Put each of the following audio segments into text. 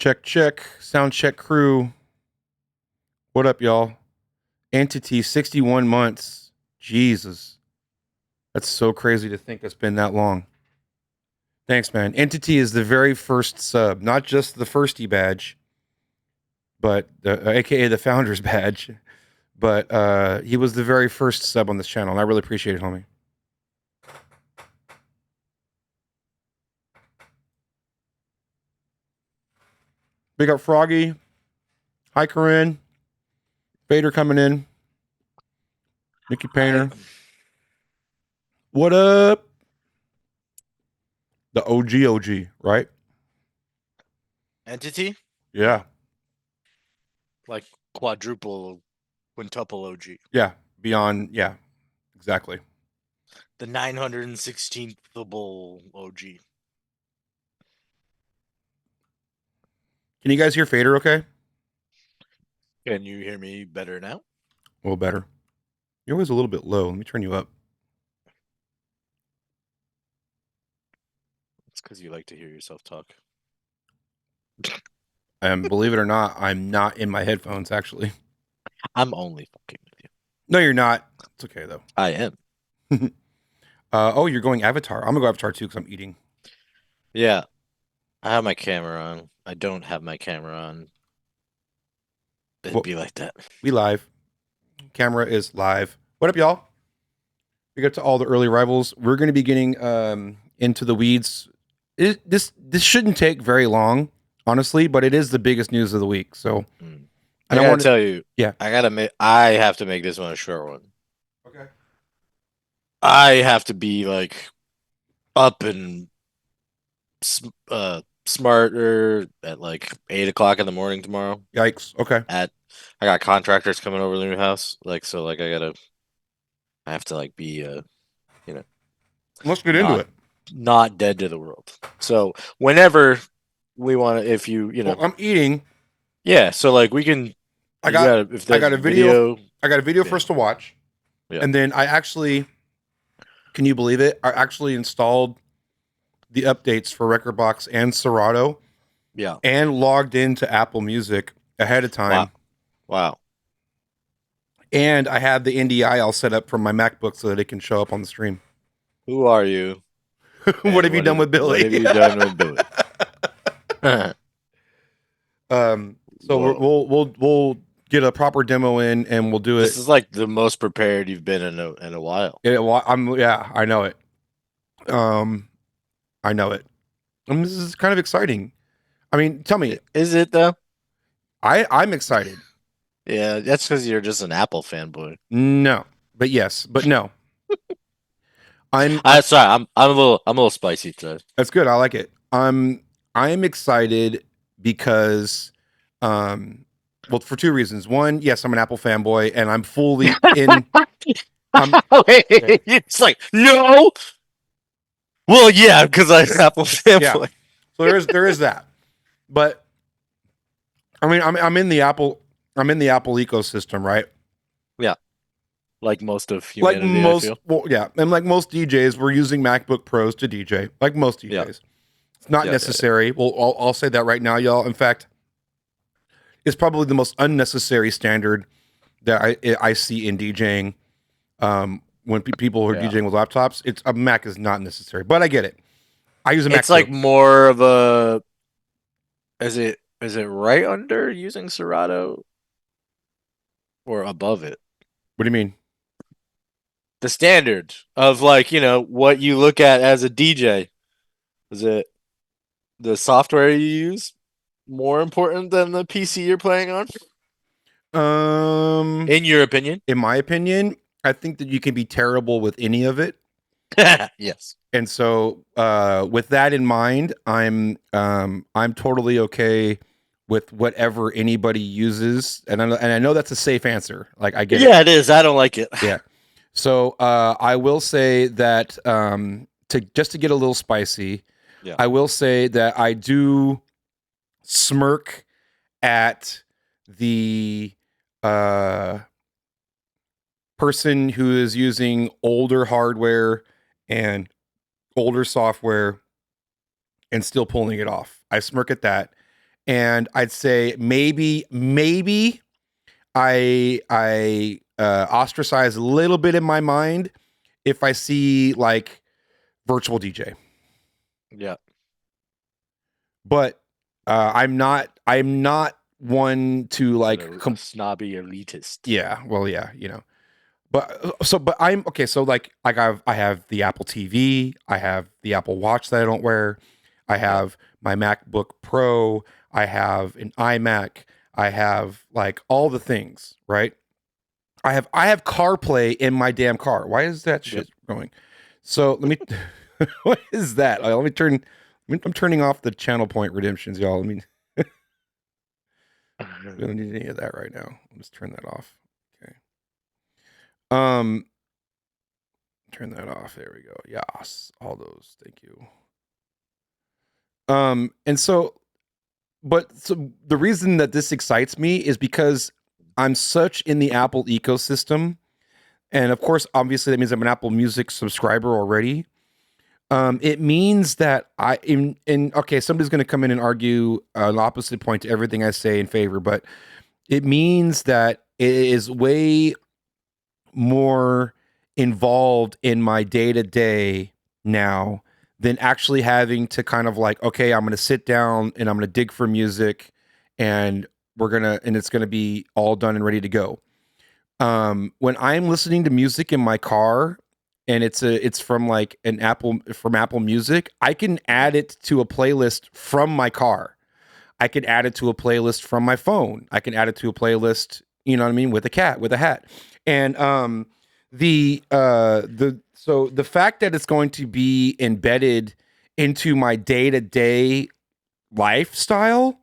Check, check. Sound check crew. What up, y'all? Entity, 61 months. Jesus. That's so crazy to think it's been that long. Thanks, man. Entity is the very first sub, not just the firstie badge, but aka the founder's badge. But he was the very first sub on this channel, and I really appreciate it, homie. Big up Froggy. Hi, Corinne. Vader coming in. Nikki Painter. Hi. What up? The OG, right? Entity? Yeah. Like quadruple, quintuple OG. Yeah. Beyond, yeah. Exactly. The 916th-able OG. Can you guys hear Fader okay? Can you hear me better now? A little better. You're always a little bit low. Let me turn you up. It's because you like to hear yourself talk. And believe it or not, I'm not in my headphones, actually. I'm only fucking with you. No, you're not. It's okay, though. I am. Oh, you're going Avatar. I'm going to go Avatar, too, because I'm eating. Yeah. I have my camera on. I don't have my camera on. It'd be like that. We live. Camera is live. What up, y'all? We got to all the early arrivals. We're going to be getting into the weeds. This shouldn't take very long, honestly, but it is the biggest news of the week. So I gotta tell you, yeah, I have to make this one a short one. Okay. I have to be like up and smarter at like 8 o'clock in the morning tomorrow. Yikes. Okay. I got contractors coming over the new house. I have to like be Let's get into it. Not dead to the world. So whenever we want to, if you know, well, I'm eating. Yeah. So like we can. I got a video. I got a video for us to watch. Yeah. And then I actually, can you believe it? I actually installed the updates for Rekordbox and Serato. Yeah. And logged into Apple Music ahead of time. Wow. And I had the NDI all set up from my MacBook so that it can show up on the stream. Who are you? What have you done with Billy? What have you done with Billy? So we'll get a proper demo in and we'll do it. This is like the most prepared you've been in a while. I know it. I know it. This is kind of exciting. I mean, tell me, is it though? I'm excited. Yeah, that's because you're just an Apple fanboy. No, but yes, but no. I'm sorry. I'm a little spicy today. That's good. I like it. I'm excited because, well, for two reasons. One, yes, I'm an Apple fanboy, and I'm fully in. It's like no. Well, yeah, because I'm an Apple fanboy. Yeah. So there is that, but I mean, I'm in the Apple ecosystem, right? Yeah. Like most of humanity, and like most DJs, we're using MacBook Pros to DJ. Like most DJs, it's not necessary. Yeah. Well, I'll say that right now, y'all. In fact, it's probably the most unnecessary standard that I see in DJing. When people are DJing with laptops, a Mac is not necessary. But I get it. I use a Mac. It's like more of a. Is it right under using Serato, or above it? What do you mean? The standard of like, what you look at as a DJ. Is it the software you use more important than the PC you're playing on? In your opinion? In my opinion, I think that you can be terrible with any of it. Yes. And so with that in mind, I'm totally okay with whatever anybody uses. And I know that's a safe answer. Like I get it. Yeah, it is. I don't like it. Yeah. So I will say that to get a little spicy, I will say that I do smirk at the person who is using older hardware and older software and still pulling it off. I smirk at that. and I'd say maybe I ostracize a little bit in my mind if I see like virtual DJ. Yeah. But I'm not one to like A snobby elitist. yeah, well yeah, you know. But I'm okay, so like I have the Apple TV, I have the Apple Watch that I don't wear, I have my MacBook Pro, I have an iMac, I have like all the things, right? I have CarPlay in my damn car. Why is that shit going? So let me what is that? Let me turn I'm turning off the channel point redemptions, y'all. I mean, we don't need any of that right now. I'll just turn that off. Okay. Um, turn that off. There we go. Yes, all those. Thank you. And so, so the reason that this excites me is because I'm such in the Apple ecosystem, and of course, obviously, that means I'm an Apple Music subscriber already. It means that okay, somebody's going to come in and argue an opposite point to everything I say in favor, but it means that it is way more involved in my day to day now than actually having to kind of like, okay, I'm going to sit down and I'm going to dig for music and it's going to be all done and ready to go. When I'm listening to music in my car and it's from like from Apple Music, I can add it to a playlist from my car. I can add it to a playlist from my phone. I can add it to a playlist, you know what I mean, with a hat. And so the fact that it's going to be embedded into my day-to-day lifestyle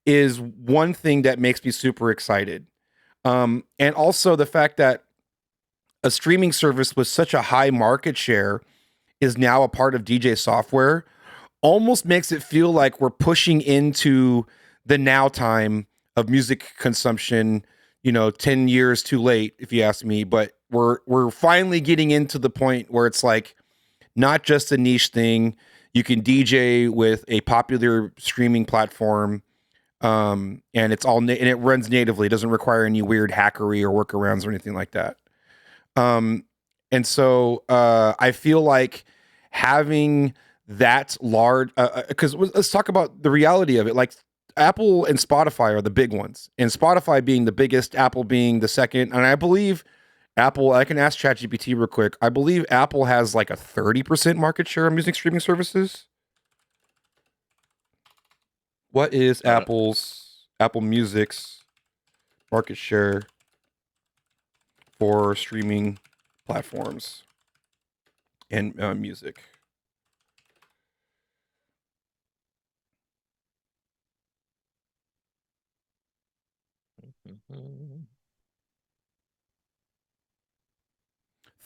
is one thing that makes me super excited. And also the fact that a streaming service with such a high market share is now a part of DJ software almost makes it feel like we're pushing into the now time of music consumption, 10 years too late, if you ask me. But we're finally getting into the point where it's like not just a niche thing. You can DJ with a popular streaming platform, and it's all and it runs natively. It doesn't require any weird hackery or workarounds or anything like that. Um, and so I feel like having that large, because let's talk about the reality of it. Like Apple and Spotify are the big ones, and Spotify being the biggest, Apple being the second. And I believe Apple, I can ask ChatGPT real quick. I believe Apple has like a 30% market share of music streaming services. What is Apple Music's market share for streaming platforms and music?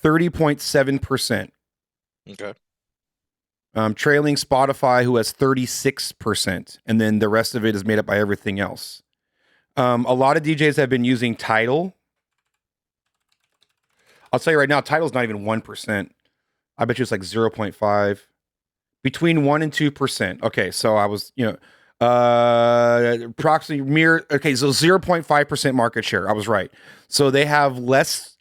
30.7%. Okay. Trailing Spotify, who has 36%, and then the rest of it is made up by everything else. A lot of DJs have been using Tidal. I'll tell you right now, Tidal's not even 1%. I bet you it's like 0.5, between 1 and 2%. Okay, so I was, approximately okay, so 0.5% market share. I was right. So they have less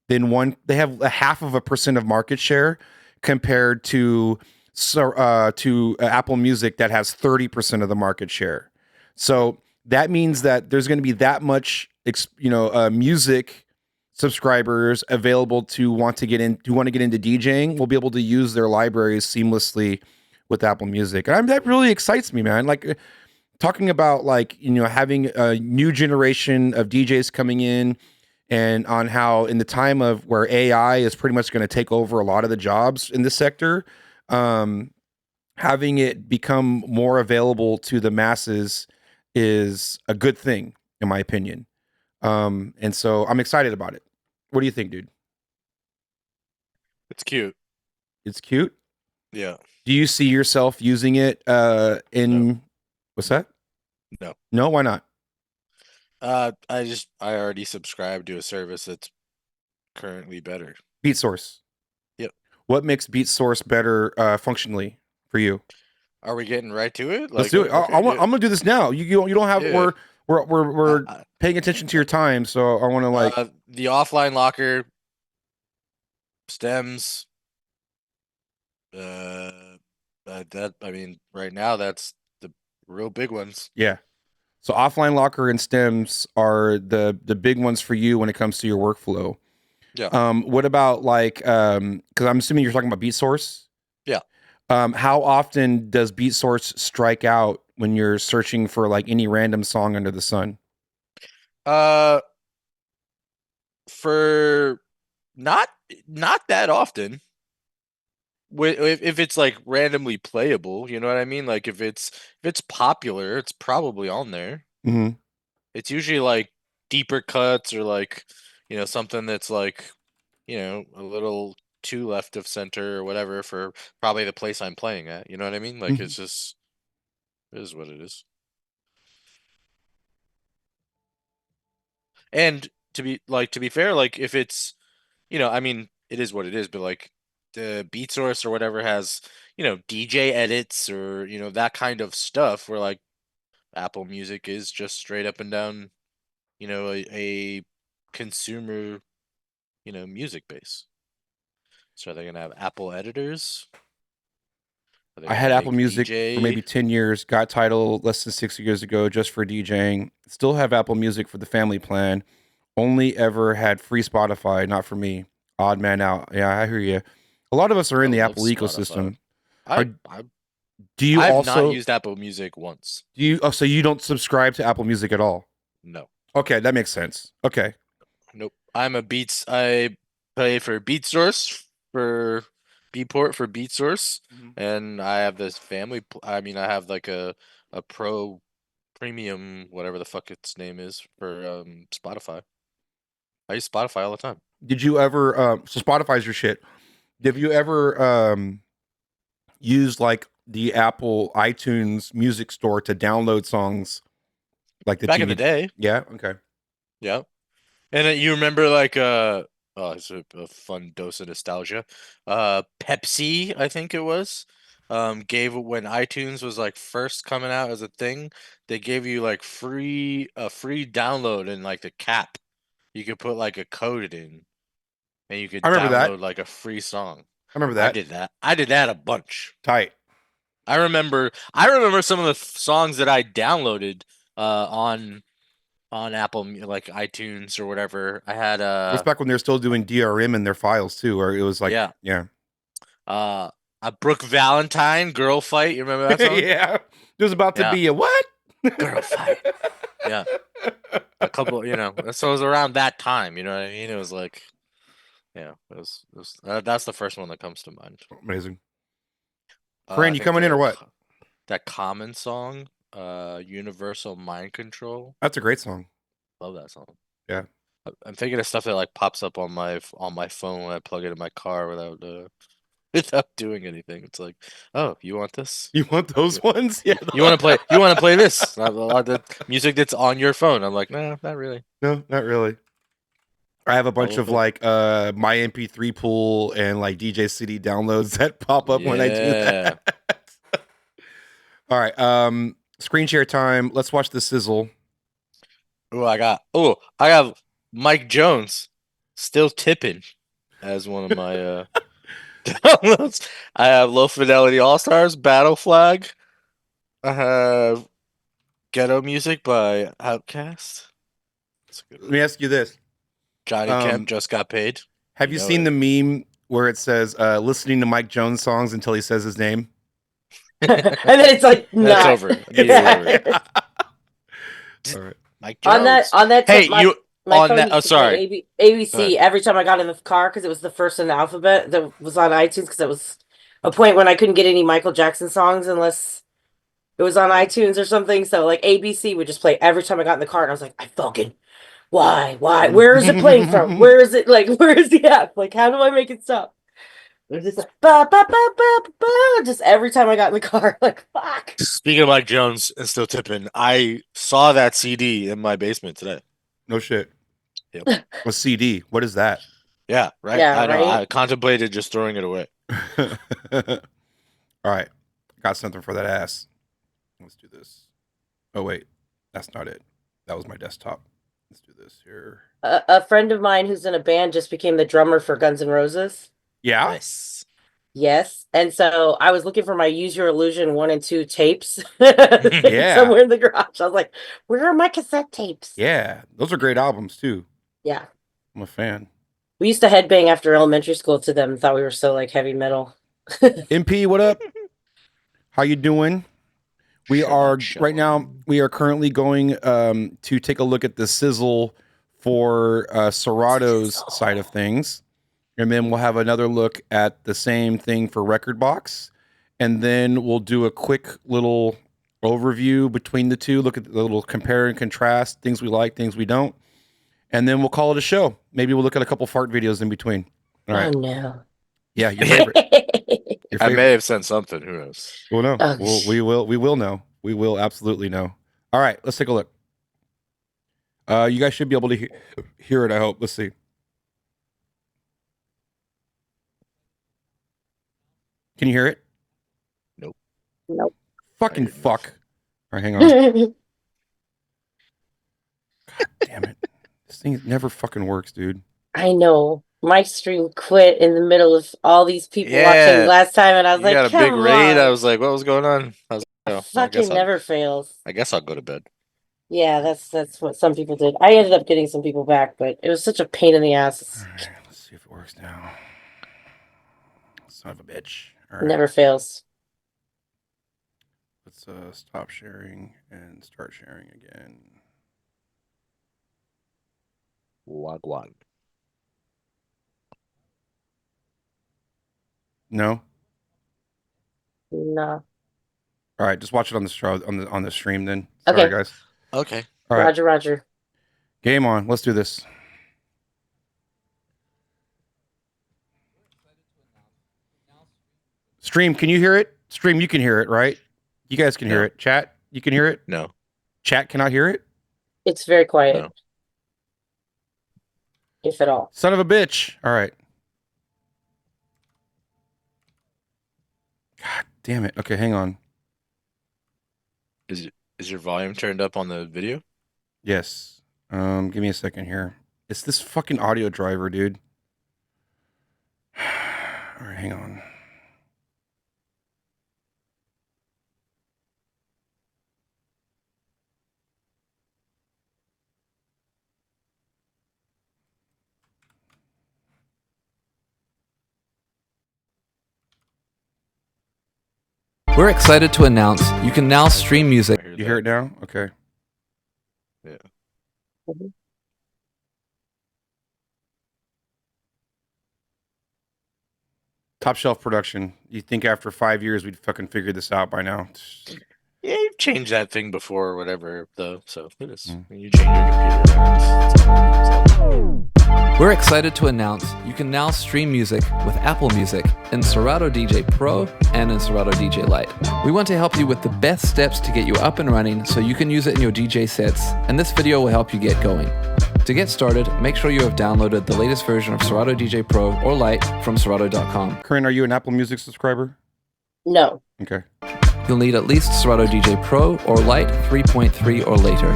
than they have 0.5% of market share compared to Apple Music that has 30% of the market share. So that means that there's going to be that much, music subscribers available to want to get into DJing will be able to use their libraries seamlessly with Apple Music. And that really excites me, man. Like talking about like, having a new generation of DJs coming in and on how in the time of where AI is pretty much going to take over a lot of the jobs in this sector, having it become more available to the masses is a good thing, in my opinion. And so I'm excited about it. What do you think, dude? It's cute. It's cute. Yeah. Do you see yourself using it in No. what's that? No. No, why not? I already subscribe to a service that's currently better. Beat Source. Yep. What makes Beat Source better functionally for you? Are we getting right to it? Let's Like, do it. okay, I'm yeah, gonna do this now. You don't have yeah. we're I, paying attention to your time, so I want to like. the offline locker stems. That I mean, right now that's the real big ones. Yeah. So offline locker and stems are the big ones for you when it comes to your workflow. Yeah, What about like because I'm assuming you're talking about Beat Source. yeah. How often does Beat Source strike out when you're searching for like any random song under the sun? Uh, for not not that often. If it's like randomly playable, you know what I mean? Like if it's popular, it's probably on there. Mm-hmm. It's usually like deeper cuts or like, something that's like, a little too left of center or whatever for probably the place I'm playing at. You know what I mean? Like Mm-hmm. it's just it is what it is. And to be fair, like if it's, I mean, it is what it is, but like the Beat Source or whatever has, DJ edits or, that kind of stuff where like Apple Music is just straight up and down, a consumer, music base. So are they gonna have Apple editors? Are they I gonna had Apple make Music for maybe DJ? 10 years, got Tidal less than 6 years ago just for DJing. Still have Apple Music for the family plan. Only ever had free Spotify, not for me. Odd man out. Yeah, I hear you. A lot of us are I in the love Apple Spotify. ecosystem. I Are I do you I've not also used Apple Music once. do you oh so you don't subscribe to Apple Music at all? No. Okay, that makes sense. Okay. Nope. I pay for BeatSource for Beatport for BeatSource, Mhm. and I have this I mean, I have like a pro premium, whatever the fuck its name is, for Spotify. I use Spotify all the time. Did you ever so Spotify's your shit. Have you ever used like the Apple iTunes music store to download songs like the Back in the TV? day, Yeah, okay. yeah. And you remember like oh, it's a fun dose of nostalgia. Pepsi, I think it was, gave when iTunes was like first coming out as a thing, they gave you like free download and like the cap. You could put like a code in and you I could remember that. download like a free song. I remember I that. did that. I did that a bunch. Tight. I remember some of the songs that I downloaded on Apple like iTunes or whatever. I had It was back when they were still doing DRM in their files too, or it was like, yeah. yeah. Uh, a Brooke Valentine girl fight. You remember that song? Yeah. There's about to Yeah, be a what? girl fight. Yeah, a couple. So it was around that time. You know what I mean? It was like, yeah, that's the first one that comes to mind. Amazing. Corinne, I you think coming in or what? that Common song, Universal Mind Control. That's a great song. Love that song. Yeah. I'm thinking of stuff that like pops up on my phone when I plug it in my car without without doing anything. It's like, oh, you want this? You want those ones? Yeah. You want to play? You want to play this? The music that's on your phone. I'm like, no, not really. No, not really. I have a I bunch will of play. like my MP3 pool and like DJ City downloads that pop up when I do Yeah. that. All right. Screen share time. Let's watch the sizzle. I have Mike Jones still tipping as one of my downloads. I have Low Fidelity All Stars Battle Flag. I have Ghetto Music by Outkast. That's a good Let one. me ask you this. Johnny Kemp Um, just got paid. have you know seen it. the meme where it says listening to Mike Jones songs until he says his name? And then it's like That's not. over. Immediately over. All right. Mike on Jones. that Hey, tip, my you my on phone that? Oh, used to sorry. play Go ahead. ABC every time I got in the car because it was the first in the alphabet that was on iTunes because it was a point when I couldn't get any Michael Jackson songs unless it was on iTunes or something. So like ABC would just play every time I got in the car, and I was like, I fucking why? Where is it playing from? Where is it like? Where is the app? Like, how do I make it stop? It was just like ba ba ba ba ba, ba, just every time I got in the car, like fuck. Speaking of Mike Jones and still tipping, I saw that CD in my basement today. No shit. Yep. A CD. What is that? Yeah, right. Yeah, I know. right. I contemplated just throwing it away. All right. Got something for that ass. Let's do this. Oh, wait. That's not it. That was my desktop. Let's do this here. A friend of mine who's in a band just became the drummer for Guns N' Roses. Yeah? Nice. Yes. And so I was looking for my Use Your Illusion 1 and 2 tapes Yeah. somewhere in the garage. I was like, where are my cassette tapes? Yeah. Those are great albums, too. Yeah. I'm a fan. We used to headbang after elementary school to them and thought we were so like heavy metal. MP, what up? How you doing? We are right now. We are currently going to take a look at the sizzle for Serato's side of things, and then we'll have another look at the same thing for Rekordbox, and then we'll do a quick little overview between the two. Look at the little compare and contrast, things we like, things we don't, and then we'll call it a show. Maybe we'll look at a couple fart videos in between. All right. Oh no. Yeah, your favorite. Your I favorite. may have sent something. Who knows? We'll know. Oh, We will know. We will absolutely know. All right, let's take a look. You guys should be able to hear it, I hope. Let's see. Can you hear it? Nope. Fucking I didn't. fuck. All right, hang on. God damn it. This thing never fucking works, dude. I know. My stream quit in the middle of all these people Yeah. watching last time, and I was You like, got a come big raid. on. I was like, what was going on? I was like, oh, Fucking never fails. I guess I'll go to bed. Yeah, that's what some people did. I ended up getting some people back, but it was such a pain in the ass. All right, let's see if it works now. Son of a bitch. All right. Never fails. Let's stop sharing and start sharing again. Wagwan. No? No. All right, just watch it on the show, on the stream then. Okay. Sorry, guys. Okay. All right, Roger. game on. Let's do this. Stream, can you hear it? Stream, you can hear it, right? You guys can hear No. it. Chat, you can hear it? No. Chat cannot hear it? It's very quiet. No. If at all. Son of a bitch. All right. God damn it. Okay, hang on. Is your volume turned up on the video? Yes. Give me a second here. It's this fucking audio driver, dude. All right, hang on. We're excited to announce you can now stream music. You hear it now? Okay. Yeah. Mhm. Top shelf production. You think after 5 years we'd fucking figure this out by now? Yeah, you've changed that thing before or whatever, though. So it is. Mm. When you change your computer around. We're excited to announce you can now stream music with Apple Music in Serato DJ Pro and in Serato DJ Lite. We want to help you with the best steps to get you up and running so you can use it in your DJ sets, and this video will help you get going. To get started, make sure you have downloaded the latest version of Serato DJ Pro or Lite from Serato.com. Corinne, are you an Apple Music subscriber? No. Okay. You'll need at least Serato DJ Pro or Lite 3.3 or later.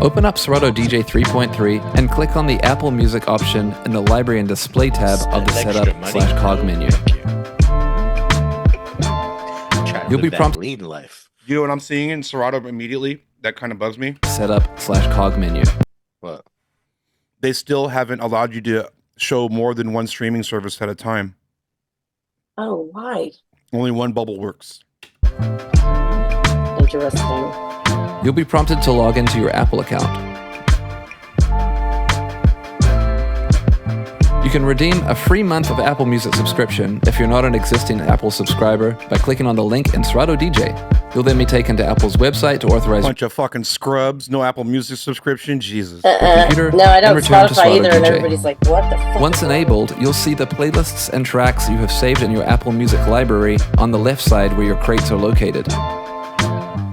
Open up Serato DJ 3.3 and click on the Apple Music option in the Library and Display tab of the Spend extra money. Setup/cog menu. Try to You'll be live that prompted- lean life. You know what I'm seeing in Serato immediately? That kind of bugs me. Setup/cog menu. What? They still haven't allowed you to show more than one streaming service at a time. Oh, why? Only one bubble works. Interesting. You'll be prompted to log into your Apple account. You can redeem a free month of Apple Music subscription if you're not an existing Apple subscriber by clicking on the link in Serato DJ. You'll then be taken to Apple's website to authorize Bunch of fucking scrubs. No Apple Music subscription. Jesus. computer No, I don't. and return to Spotify Serato either, and DJ. everybody's like, what the fuck? Once enabled, you'll see the playlists and tracks you have saved in your Apple Music library on the left side where your crates are located.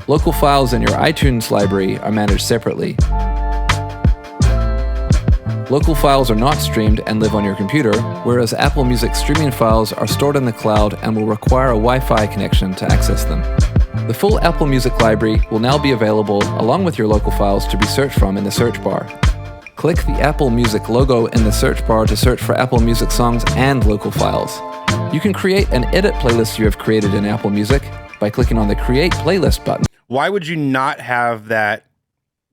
Local files in your iTunes library are managed separately. Local files are not streamed and live on your computer, whereas Apple Music streaming files are stored in the cloud and will require a Wi-Fi connection to access them. The full Apple Music library will now be available along with your local files to be searched from in the search bar. Click the Apple Music logo in the search bar to search for Apple Music songs and local files. You can create and edit playlists you have created in Apple Music by clicking on the Create Playlist button. Why would you not have that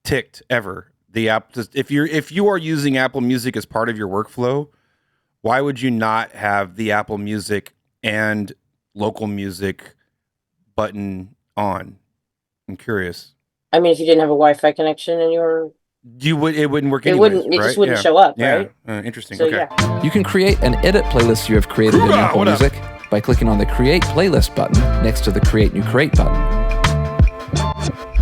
ticked ever? The app, if you are using Apple Music as part of your workflow, why would you not have the Apple Music and local music button on? I'm curious. I mean, if you didn't have a Wi-Fi connection and it wouldn't work. It anyways, wouldn't. It right? just wouldn't show up, yeah. right? Interesting. So, okay. yeah. You can create and edit playlists you have created in Apple Music by clicking on the Create Playlist button next to the Create New Crate button.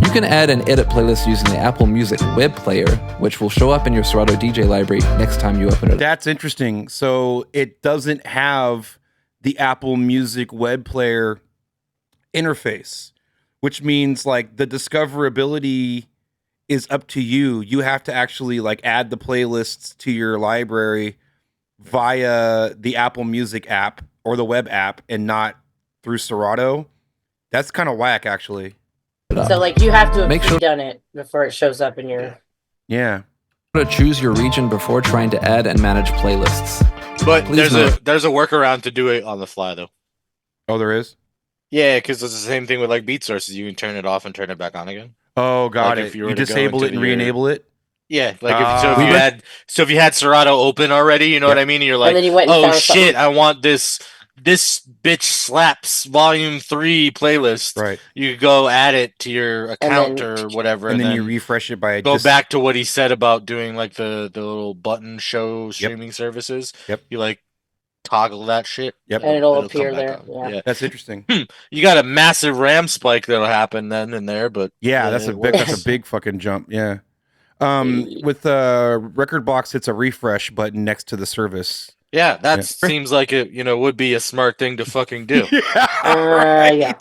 You can add and edit playlists using the Apple Music web player, which will show up in your Serato DJ library next time you open it. That's interesting. So it doesn't have the Apple Music web player interface, which means like the discoverability is up to you. You have to actually like add the playlists to your library via the Apple Music app or the web app and not through Serato. That's kind of whack, actually. So like you have to have Make sure- done it before it shows up in your. Yeah. To choose your region before trying to add and manage playlists. But Please there's a workaround to do it on the fly though. Oh, there is? Yeah, because it's the same thing with like beat sources. You can turn it off and turn it back on again. Oh, God. Like If if you you were to go disable it into and re-enable it? Yeah, like Ah. if you had Serato open already, you know what I mean? And you're like, then you went and oh found shit, something. I want this bitch slaps volume 3 playlist. Right. You could go add it to your account then- or whatever, And then you refresh it by go back to what he said about doing like the little button show streaming services. Yep. You like toggle that shit. Yep. And it'll come appear back there. on. Yeah. That's interesting. You got a massive RAM spike that'll happen then and there, but Yeah, that's it a big fucking jump. Yeah. With Rekordbox, it's a refresh button next to the service. yeah, that Yeah. seems like it, would be a smart thing to fucking do. Yeah.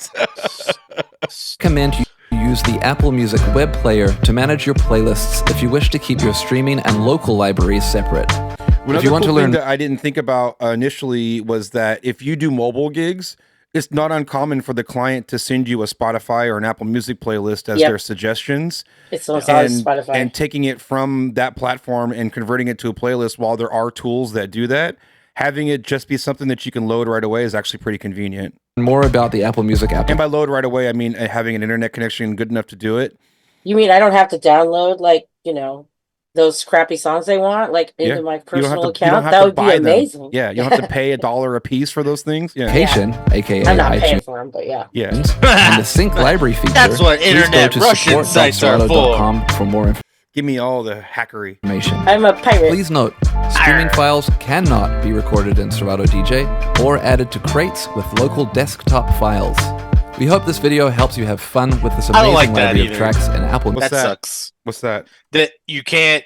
Recommend you use the Apple Music web player to manage your playlists if you wish to keep your streaming and local libraries separate. Another If you want cool to learn thing that I didn't think about initially was that if you do mobile gigs, it's not uncommon for the client to send you a Spotify or an Apple Music playlist as Yep. their suggestions, It's almost always and Spotify. and taking it from that platform and converting it to a playlist. While there are tools that do that, having it just be something that you can load right away is actually pretty convenient. more about the Apple Music app. And by load right away, I mean having an internet connection good enough to do it. You mean I don't have to download those crappy songs they want into my You don't personal have to, you don't account? have That to would be buy them. amazing. Yeah, you don't have to pay $1 a piece for those things. Yeah, Patient, aka I'm not paying iTunes, for them, but yeah. yeah. and the sync library feature. That's what please internet go to Russian sites are support.serato.com for more Give me all the hackery. information. I'm a pirate. Please note, streaming files cannot be recorded in Serato DJ or added to crates with local desktop files. We hope this video helps you have fun with this I don't amazing like that library of either. tracks in Apple. What's that that? sucks. What's that? That you can't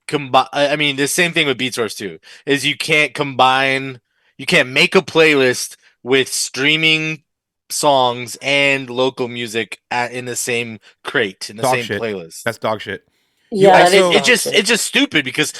combine. I mean, the same thing with BeatSource too. Is you can't make a playlist with streaming songs and local music in the same crate in the Dog same shit. playlist. That's dog shit. Yeah, I that is so- It's just stupid because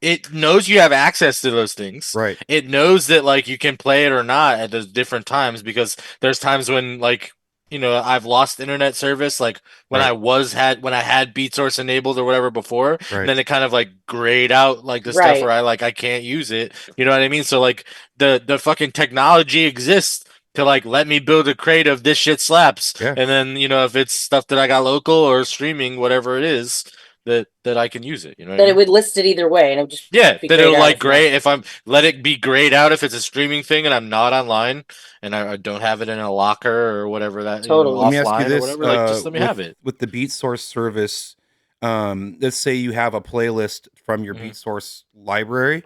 it knows you have access to those things. Right. It knows that like you can play it or not at those different times because there's times when I've lost internet service like when Right. when I had BeatSource enabled or whatever before, Right. and then it kind of like grayed out like the stuff Right. where I can't use it. You know what I mean? So like the fucking technology exists to like let me build a crate of this shit slaps. Yeah. And then if it's stuff that I got local or streaming, whatever it is, that I can use it. You know what I That mean? it would list it either way, and it would just Yeah, be that grayed it'll out like if not. gray if I'm let it be grayed out if it's a streaming thing and I'm not online and I don't have it in a locker or whatever that Totally. Let me ask you offline or this: whatever. Like just let me have it. with the BeatSource service. Let's say you have a playlist from your Mhm. BeatSource library.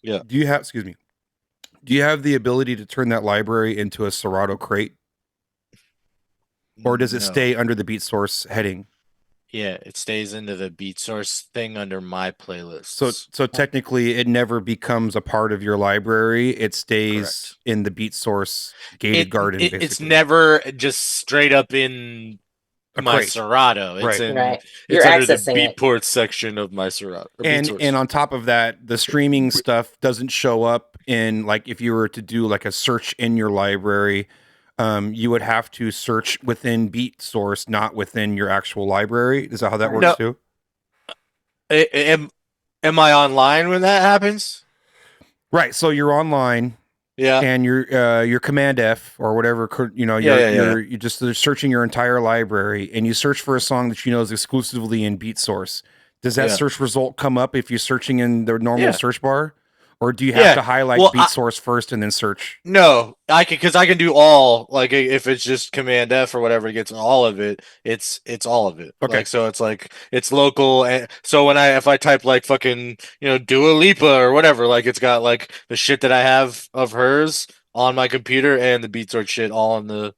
Yeah. Do you have? Excuse me. Do you have the ability to turn that library into a Serato crate, or does it No. stay under the BeatSource heading? Yeah, it stays into the BeatSource thing under my playlist. So technically, it never becomes a part of your library. It stays Correct. in the BeatSource gated garden. it's basically. never just straight up in A my crate. Serato. It's Right. in Right. it's You're under the accessing it. Beatport section of my Serato. And on top of that, the streaming stuff doesn't show up in, like, if you were to do like a search in your library, you would have to search within Beat Source, not within your actual library. Is that how that works No. too? Am I online when that happens? Right. So you're online. Yeah. And your Command F or whatever, you're just searching your entire library, and you search for a song that you know is exclusively in Beat Source. Does that search result come up if you're searching in the normal search bar, or do you have to highlight Beat Source first and then search? No, I can do all, like, if it's just Command F or whatever, it gets all of it. It's all of it. Okay. Like, so it's like it's local, and so if I type like fucking Dua Lipa or whatever, like it's got like the shit that I have of hers on my computer and the Beatsource shit all in the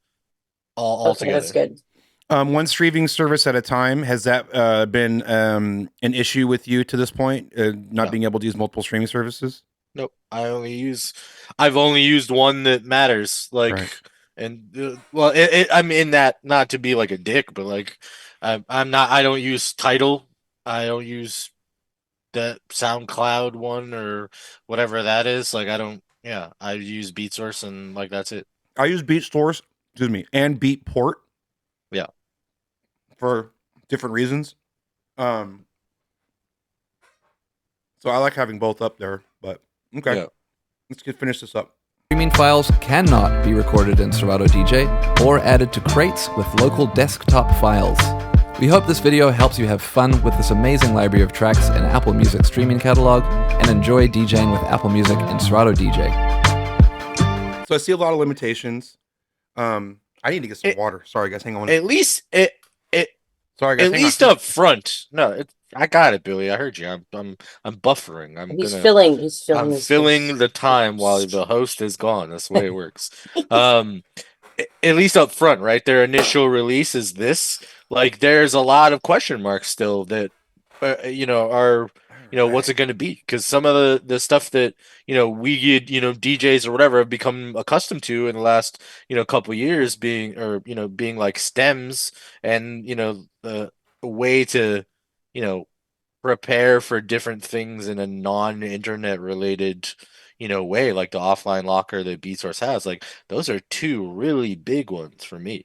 all Okay, together. that's good. One streaming service at a time. Has that been an issue with you to this point? Not being able to use multiple streaming services? Nope. I've only used one that matters. Like, Right. and well, I'm in that, not to be like a dick, but like, I'm not. I don't use Tidal. I don't use that SoundCloud one or whatever that is. Like, I don't. Yeah, I use BeatSource and like that's it. I use Beat Source, and Beatport. Yeah. For different reasons. So I like having both up there, but okay. Yeah. Let's finish this up. Streaming files cannot be recorded in Serato DJ or added to crates with local desktop files. We hope this video helps you have fun with this amazing library of tracks in Apple Music streaming catalog and enjoy DJing with Apple Music and Serato DJ. So I see a lot of limitations. I need to get some water. Sorry guys, hang on. At least Sorry guys, at least up front. No, I got it, Billy. I heard you. I'm buffering. He's filling. I'm filling the time while the host is gone. That's the way it works. At least up front, right? Their initial release is this. Like, there's a lot of question marks still that, are, what's it going to be? Because some of the stuff that, we, DJs or whatever have become accustomed to in the last, couple years being like stems and, a way to, prepare for different things in a non-internet related way, like the offline locker that BeatSource has. Like, those are two really big ones for me.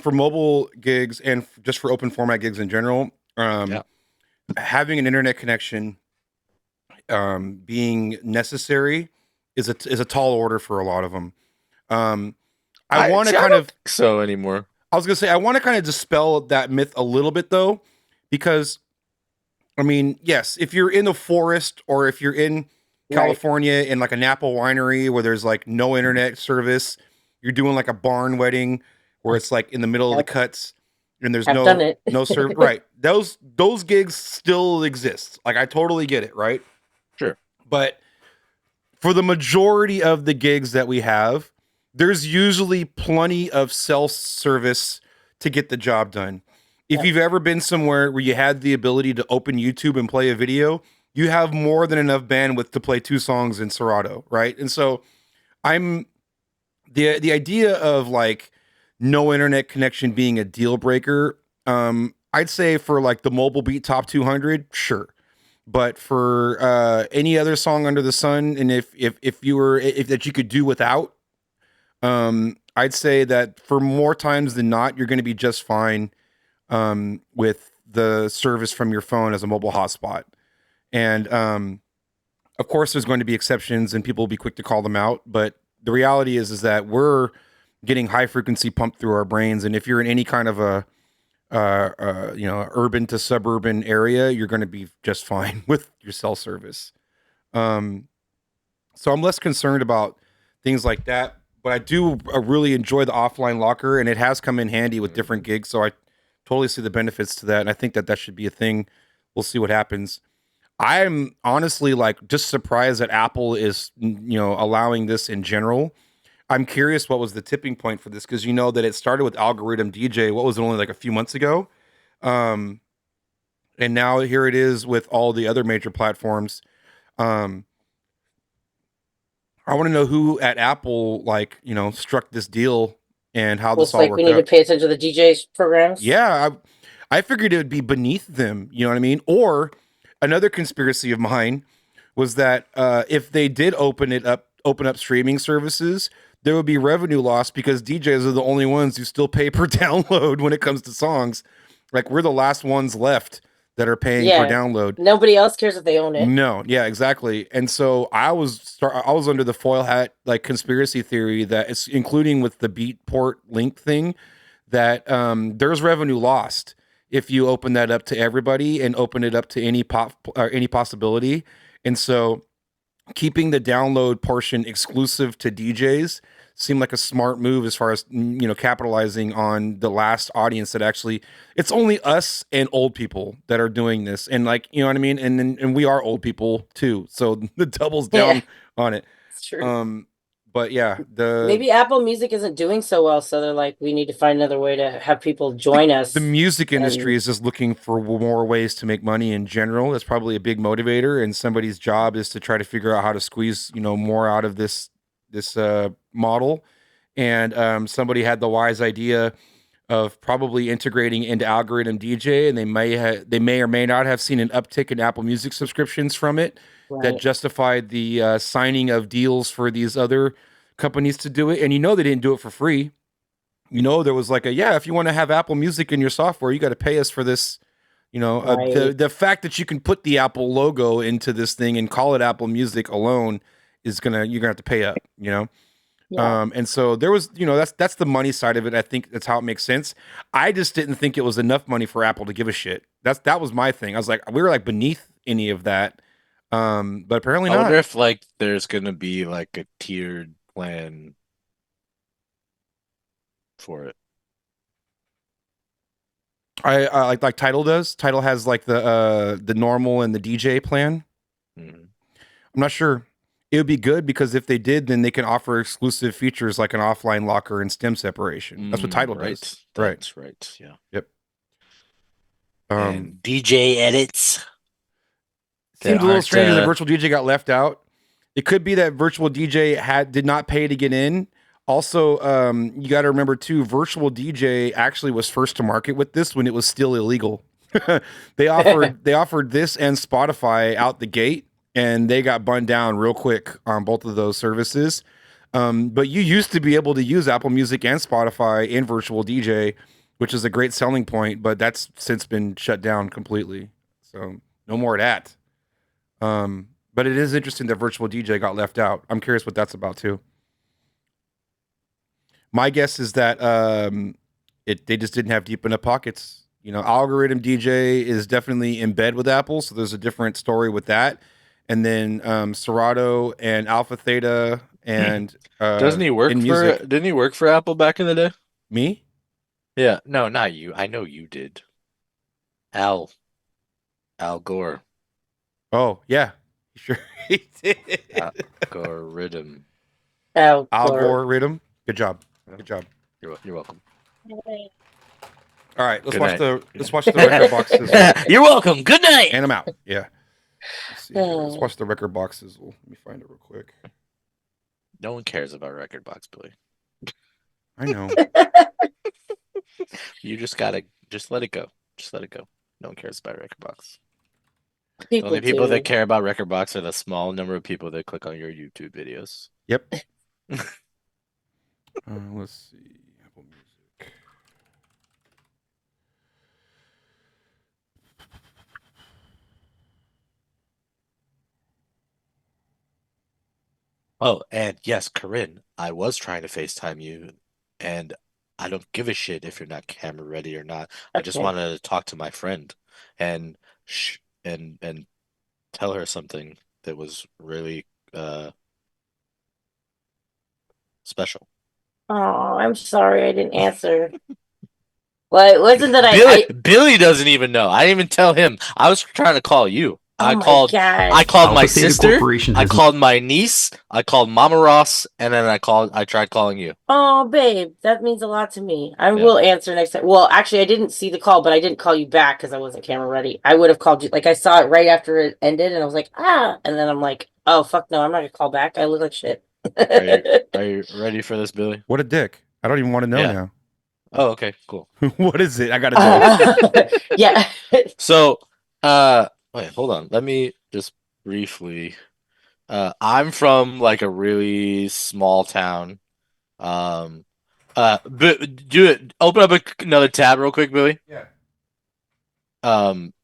For mobile gigs and just for open format gigs in general, having an internet connection being necessary is a tall order for a lot of them. I want to kind of so anymore. I was gonna say I want to kind of dispel that myth a little bit though, because I mean, yes, if you're in the forest or if you're in California in like a Napa winery where there's like no internet service, you're doing like a barn wedding where it's like in the middle of the cuts and there's no service. Right. Those gigs still exist. Like, I totally get it. Right. Sure. But for the majority of the gigs that we have, there's usually plenty of cell service to get the job done. If you've ever been somewhere where you had the ability to open YouTube and play a video, you have more than enough bandwidth to play 2 songs in Serato, right? And so I'm the idea of like no internet connection being a deal breaker. I'd say for like the mobile beat top 200, sure. But for any other song under the sun, and if that you could do without, I'd say that for more times than not, you're going to be just fine with the service from your phone as a mobile hotspot. And of course, there's going to be exceptions, and people will be quick to call them out. But the reality is that we're getting high frequency pumped through our brains, and if you're in any kind of a urban to suburban area, you're going to be just fine with your cell service. So I'm less concerned about things like that. But I do really enjoy the offline locker, and it has come in handy with different gigs. So I totally see the benefits to that, and I think that should be a thing. We'll see what happens. I'm honestly like just surprised that Apple is, allowing this in general. I'm curious what was the tipping point for this, because that it started with Algorithm DJ. What was it, only like a few months ago? And now here it is with all the other major platforms. I want to know who at Apple, struck this deal and how Looks this all like worked we need to out. pay attention to the DJs programs. Yeah, I figured it would be beneath them. You know what I mean? Or another conspiracy of mine was that if they did open up streaming services, there would be revenue loss because DJs are the only ones who still pay per download when it comes to songs. Like we're the last ones left that are paying per download. Nobody else cares if they own it. No, yeah, exactly. And so I was under the foil hat like conspiracy theory that it's including with the Beatport link thing that there's revenue lost if you open that up to everybody and open it up to any possibility. And so keeping the download portion exclusive to DJs seemed like a smart move as far as, capitalizing on the last audience that actually, it's only us and old people that are doing this. And like, you know what I mean? And we are old people too. So the doubles down on it. It's true. But yeah, maybe Apple Music isn't doing so well, so they're like, we need to find another way to have people join us. The music industry is just looking for more ways to make money in general. That's probably a big motivator, and somebody's job is to try to figure out how to squeeze, more out of this model. And somebody had the wise idea of probably integrating into Algorithm DJ, and they may or may not have seen an uptick in Apple Music subscriptions from it. Right. That justified the signing of deals for these other companies to do it. And they didn't do it for free. There was like if you want to have Apple Music in your software, you got to pay us for this. Right. The fact that you can put the Apple logo into this thing and call it Apple Music alone you're gonna have to pay up. Yeah. And so there was, that's the money side of it. I think that's how it makes sense. I just didn't think it was enough money for Apple to give a shit. That was my thing. I was like, we were like beneath any of that. But apparently not. I wonder if like there's gonna be like a tiered plan for it. I like Tidal does. Tidal has like the normal and the DJ plan. Mm-hmm. I'm not sure. It would be good because if they did, then they can offer exclusive features like an offline locker and stem separation. That's what Tidal does. That's right. Yeah. Yep. And DJ edits. Seems a little strange that Virtual DJ got left out. It could be that Virtual DJ did not pay to get in. Also, you got to remember too, Virtual DJ actually was first to market with this when it was still illegal. They offered this and Spotify out the gate, and they got bunned down real quick on both of those services. But you used to be able to use Apple Music and Spotify in Virtual DJ, which is a great selling point, but that's since been shut down completely. So no more of that. But it is interesting that Virtual DJ got left out. I'm curious what that's about too. My guess is that they just didn't have deep enough pockets. Algorithm DJ is definitely in bed with Apple, so there's a different story with that. And then Serato and Alpha Theta and doesn't he work for? Didn't he work for Apple back in the day? Me? Yeah, no, not you. I know you did. Al Gore. Oh yeah, sure he did. Algorithm. Algorithm. Good job. Good job. You're welcome. All right, let's watch the record boxes. You're welcome. Good night. And I'm out. Yeah. Let's watch the record boxes. Let me find it real quick. No one cares about record box, Billy. I know. You just let it go. Just let it go. No one cares about record box. The only people that care about record box are the small number of people that click on your YouTube videos. Yep. Let's see. Apple Music. Oh, and yes, Corinne, I was trying to FaceTime you, and I don't give a shit if you're not camera ready or not. I just wanted to talk to my friend and tell her something that was really special. Oh, I'm sorry I didn't answer. Well, it wasn't that Billy doesn't even know. I didn't even tell him. I was trying to call you. I called my sister. I called my niece. I called Mama Ross, and then I tried calling you. Oh, babe, that means a lot to me. I will answer next time. Well, actually, I didn't see the call, but I didn't call you back because I wasn't camera ready. I would have called you. Like, I saw it right after it ended, and I was like, and then I'm like, oh fuck no, I'm not gonna call back. I look like shit. Are you ready for this, Billy? What a dick. I don't even want to know Yeah. now. Oh, okay, cool. What is it? I gotta know. Yeah. So, wait, hold on. Let me just briefly. I'm from like a really small town. But do it. Open up another tab real quick, Billy. Yeah.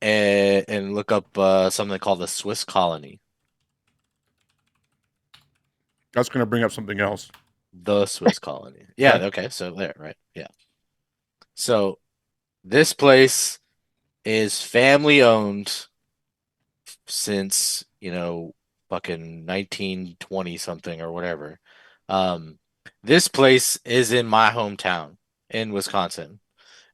And look up something called the Swiss Colony. That's gonna bring up something else. The Swiss Colony. Yeah. Okay. Okay. So there, right? Yeah. So this place is family owned since, fucking 1920 something or whatever. This place is in my hometown in Wisconsin,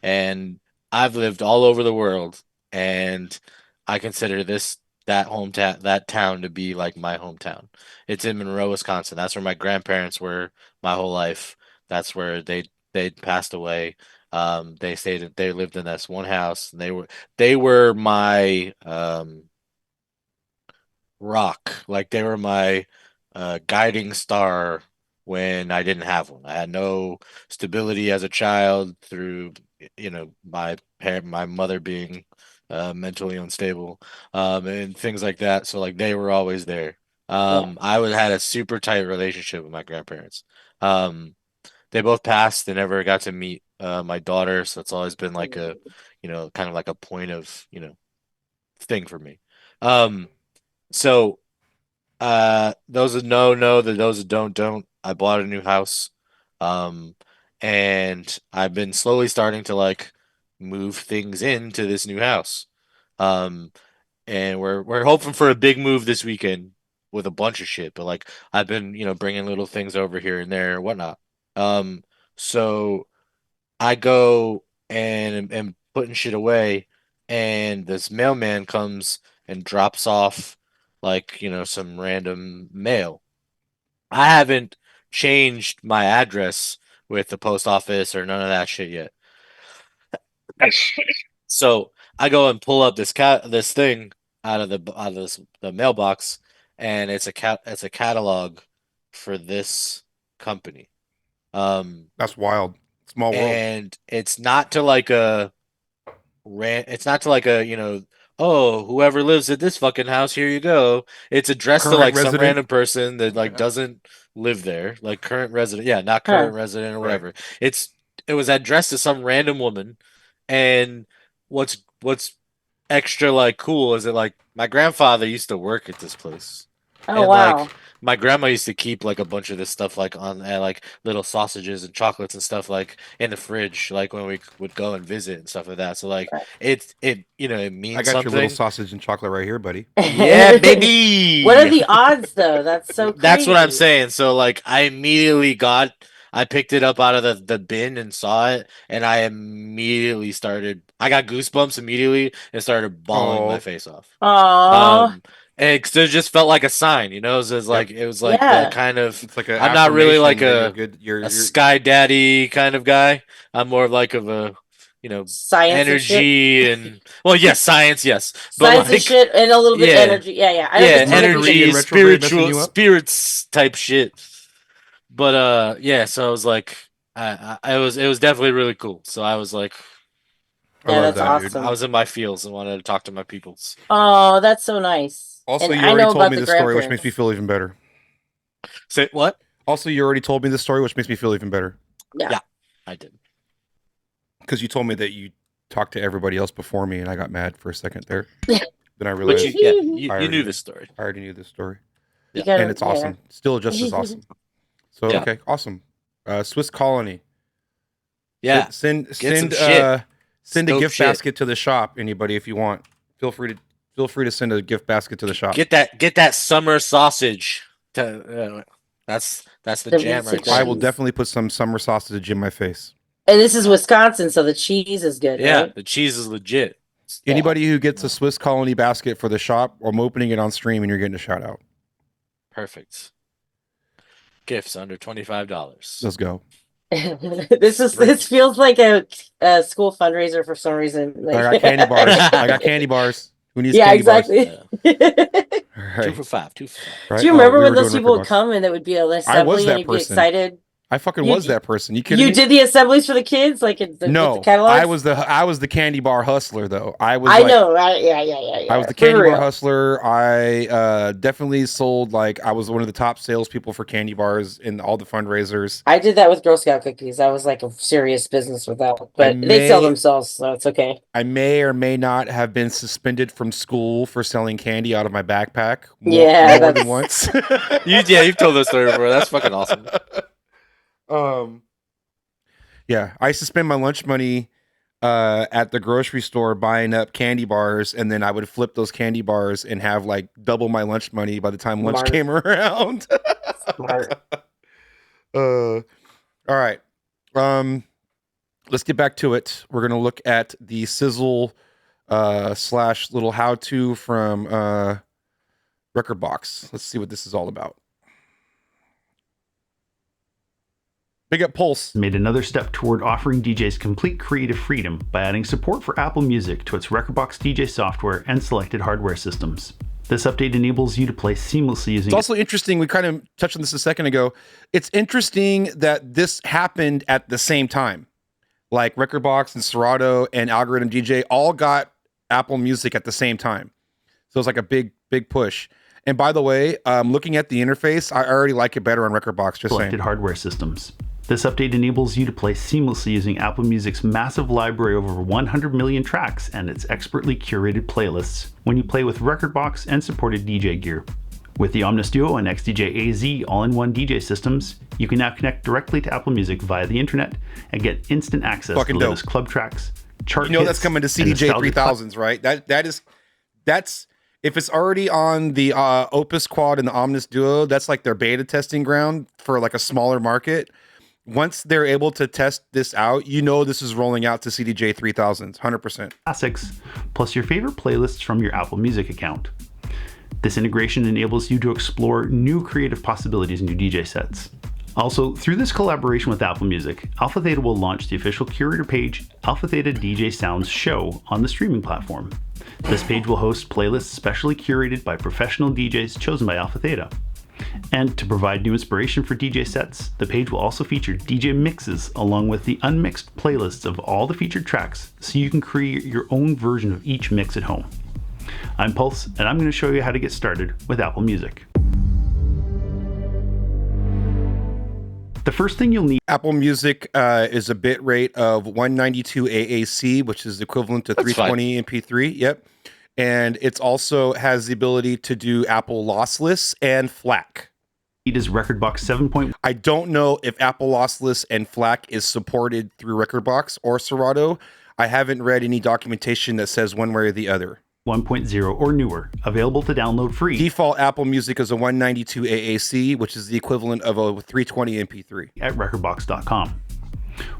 and I've lived all over the world, and I consider that town to be like my hometown. It's in Monroe, Wisconsin. That's where my grandparents were my whole life. That's where they passed away. They lived in this one house. And they were my rock. Like they were my guiding star when I didn't have one. I had no stability as a child through, my mother being mentally unstable, and things like that. So like they were always there. Had a super tight relationship with my grandparents. They both passed. They never got to meet my daughter, so it's always been like a, kind of like a point of, thing for me. So those that know, those that don't. I bought a new house. And I've been slowly starting to like move things into this new house. Um, and we're hoping for a big move this weekend with a bunch of shit, but like I've been, bringing little things over here and there and whatnot. So I go and am putting shit away, and this mailman comes and drops off like, some random mail. I haven't changed my address with the post office or none of that shit yet. So I go and pull up this thing out of the mailbox, and it's a catalog for this company. That's wild. Small world. And it's not to like a oh, whoever lives at this fucking house, here you go. It's addressed to Current like some resident? random person that like Yeah. doesn't live there, like current resident. Yeah, not Huh. current resident or Right. whatever. It was addressed to some random woman, and what's extra like cool is that like my grandfather used to work at this place. Oh And wow. like my grandma used to keep like a bunch of this stuff like on like little sausages and chocolates and stuff like in the fridge, like when we would go and visit and stuff like that. So like it means I got something. your little sausage and chocolate right here, buddy. Yeah, baby. What are the odds though? That's so crazy. That's what I'm saying. So like I picked it up out of the bin and saw it, and I got goosebumps immediately and started bawling my face off. Aww. And it just felt like a sign, It was like Yeah. the kind of. It's like a I'm not really like affirmation that a sky daddy kind of guy. I'm more of like of a Science energy and well, yes, science, yes, but science and like shit and a little bit yeah. of energy. Yeah. I yeah, understand Mercury energy, in retrograde messing you up? spirits type shit. But yeah, so I was like, it was definitely really cool. So I was like, I Yeah, love that's that, dude. awesome. I was in my feels and wanted to talk to my peoples. Oh, that's so nice. Also, And you I already know told about me the the story, which makes me grandparents. feel even better. Say what? Also, you already told me the story, which makes me feel even better. Yeah. I did. Because you told me that you talked to everybody else before me, and I got mad for a second there. Yeah. Then I But realized you knew this story. I already knew this story. You gotta- And it's awesome. Still just as awesome. So, Yeah. okay, awesome. Swiss Colony. Yeah. Send some shit. send a Dope gift shit. basket to the shop. Anybody, if you want, feel free to send a gift basket to the shop. Get that summer sausage. That's the The jam right vintage there. I will cheese. definitely put some summer sausage in my face. And this is Wisconsin, so the cheese is good, Yeah, right? the cheese is legit. Anybody who gets a Swiss Colony basket for the shop, I'm opening it on stream, and you're getting a shout out. Perfect. Gifts under $25. Let's go. This feels like a school fundraiser for some reason. I got candy bars. I got candy bars. Who needs Yeah, candy exactly. bars? bars? All 2 right. for $5. 2 for $5. Right? Do you remember we when were those doing people record would box. come and it would be an assembly that and you'd be person. excited? I fucking You- was that person. You kidding You me? did the assemblies for the kids, like with the No, catalogs? I was the candy bar hustler though. I was I like, know, right? Yeah. I was the For candy bar real. hustler. I definitely sold, like, I was one of the top salespeople for candy bars in all the fundraisers. I did that with Girl Scout cookies. I was like a serious business with that, but they sell themselves, so it's okay. I may or may not have been suspended from school for selling candy out of my backpack Yeah, more than once. You've told this story before. That's fucking awesome. Yeah, I used to spend my lunch money at the grocery store buying up candy bars, and then I would flip those candy bars and have like double my lunch money by the time lunch Smart. came around. Smart. All right. Let's get back to it. We're gonna look at the sizzle slash little how-to from Rekordbox. Let's see what this is all about. Big up Pulse. Made another step toward offering DJs complete creative freedom by adding support for Apple Music to its Rekordbox DJ software and selected hardware systems. This update enables you to play seamlessly using... It's also interesting, we kind of touched on this a second ago. It's interesting that this happened at the same time. Like Rekordbox and Serato and Algorithm DJ all got Apple Music at the same time. So it's like a big push. And by the way, looking at the interface, I already like it better on Rekordbox, just selected saying. hardware systems. This update enables you to play seamlessly using Apple Music's massive library of over 100 million tracks and its expertly curated playlists when you play with Rekordbox and supported DJ gear. With the Omnis Duo and XDJ AZ all-in-one DJ systems, you can now connect directly to Apple Music via the internet and get instant access Fucking to dope. latest club tracks, chart You know hits, that's coming to and CDJ nostalgic 3000s, right? That's if it's already on the Opus Quad and the Omnis Duo, that's like their beta testing ground for like a smaller market. Once they're able to test this out, you know this is rolling out to CDJ 3000s, 100%. classics, plus your favorite playlists from your Apple Music account. This integration enables you to explore new creative possibilities in your DJ sets. Also, through this collaboration with Apple Music, Alpha Theta will launch the official curator page, Alpha Theta DJ Sounds Show, on the streaming platform. This page will host playlists specially curated by professional DJs chosen by Alpha Theta. And to provide new inspiration for DJ sets, the page will also feature DJ mixes along with the unmixed playlists of all the featured tracks, so you can create your own version of each mix at home. I'm Pulse, and I'm going to show you how to get started with Apple Music. The first thing you'll need... Apple Music is a bit rate of 192 AAC, which is equivalent to That's 320 MP3. Yep. And it's also has the ability to do Apple lossless and FLAC. is Rekordbox 7.1. I don't know if Apple lossless and FLAC is supported through Rekordbox or Serato. I haven't read any documentation that says one way or the other. 1.0 or newer, available to download free Default Apple Music is a 192 AAC, which is the equivalent of a 320 MP3. at rekordbox.com.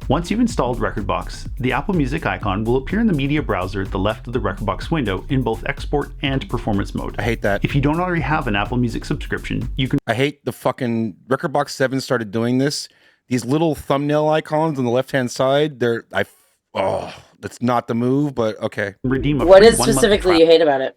Once you've installed Rekordbox, the Apple Music icon will appear in the media browser at the left of the Rekordbox window in both export and performance mode. I hate that. If you don't already have an Apple Music subscription, you can I hate the fucking Rekordbox 7 started doing this. These little thumbnail icons on the left-hand side, that's not the move, but okay. redeem a What free is 1 month specifically trial. you hate about it?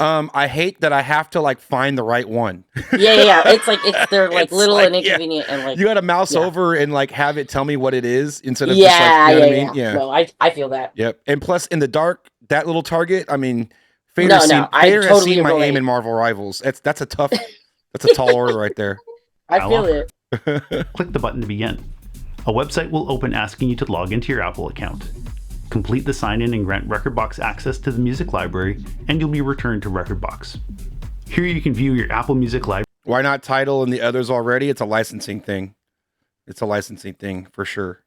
I hate that I have to like find the right one. Yeah. They're like It's little like, and inconvenient and like You got to mouse yeah. over and like have it tell me what it is instead of just like, you know what I mean? Yeah. No, I feel that. Yep. And plus in the dark, that little target, I mean, Fader, I Fader has totally seen my relate. aim in Marvel Rivals. That's a tall order right there. I feel it. Click the button to begin. A website will open asking you to log into your Apple account. Complete the sign-in and grant Rekordbox access to the music library, and you'll be returned to Rekordbox. Here you can view your Apple Music library. Why not Tidal and the others already? It's a licensing thing. It's a licensing thing for sure.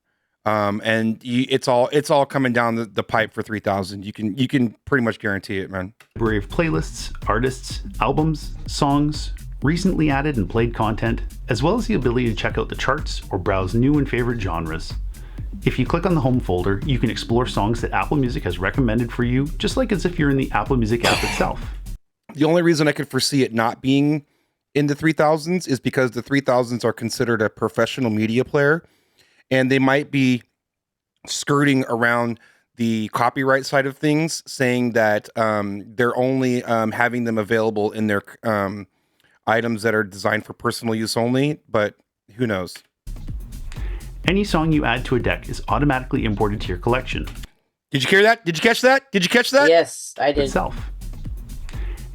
It's all coming down the pipe for 3000. You can pretty much guarantee it, man. Library of playlists, artists, albums, songs, recently added and played content, as well as the ability to check out the charts or browse new and favorite genres. If you click on the home folder, you can explore songs that Apple Music has recommended for you, just like as if you're in the Apple Music app itself. The only reason I could foresee it not being in the 3000s is because the 3000s are considered a professional media player, and they might be skirting around the copyright side of things, saying that they're only having them available in their items that are designed for personal use only, but who knows? Any song you add to a deck is automatically imported to your collection. Did you hear that? Did you catch that? Did you catch that? Yes, I did. Itself.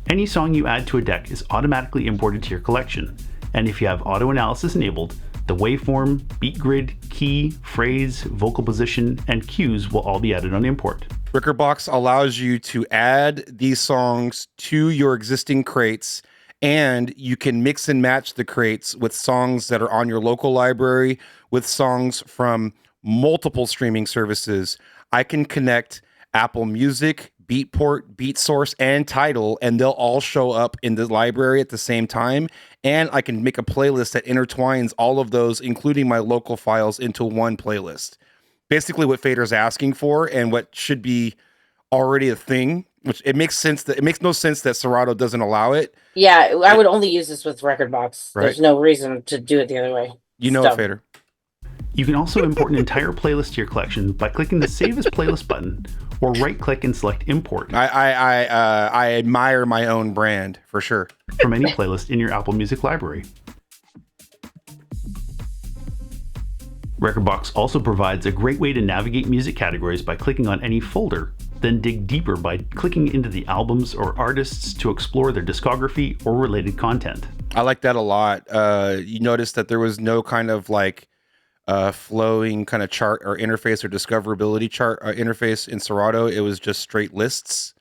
Any song you add to a deck is automatically imported to your collection, and if you have auto analysis enabled, the waveform, beat grid, key, phrase, vocal position, and cues will all be added on import. Rekordbox allows you to add these songs to your existing crates, and you can mix and match the crates with songs that are on your local library, with songs from multiple streaming services. I can connect Apple Music, Beatport, BeatSource, and Tidal, and they'll all show up in the library at the same time. And I can make a playlist that intertwines all of those, including my local files, into one playlist. Basically what Fader's asking for, and what should be already a thing, which it makes no sense that Serato doesn't allow it. Yeah, I would only use this with Rekordbox. Right. There's no reason to do it the other way. You know it, Fader. You can also import an entire playlist to your collection by clicking the Save as Playlist button, or right-click and select Import I admire my own brand, for sure. from any playlist in your Apple Music library. Rekordbox also provides a great way to navigate music categories by clicking on any folder, then dig deeper by clicking into the albums or artists to explore their discography or related content. I like that a lot. You notice that there was no kind of like flowing kind of chart or interface or discoverability chart interface in Serato. It was just straight lists.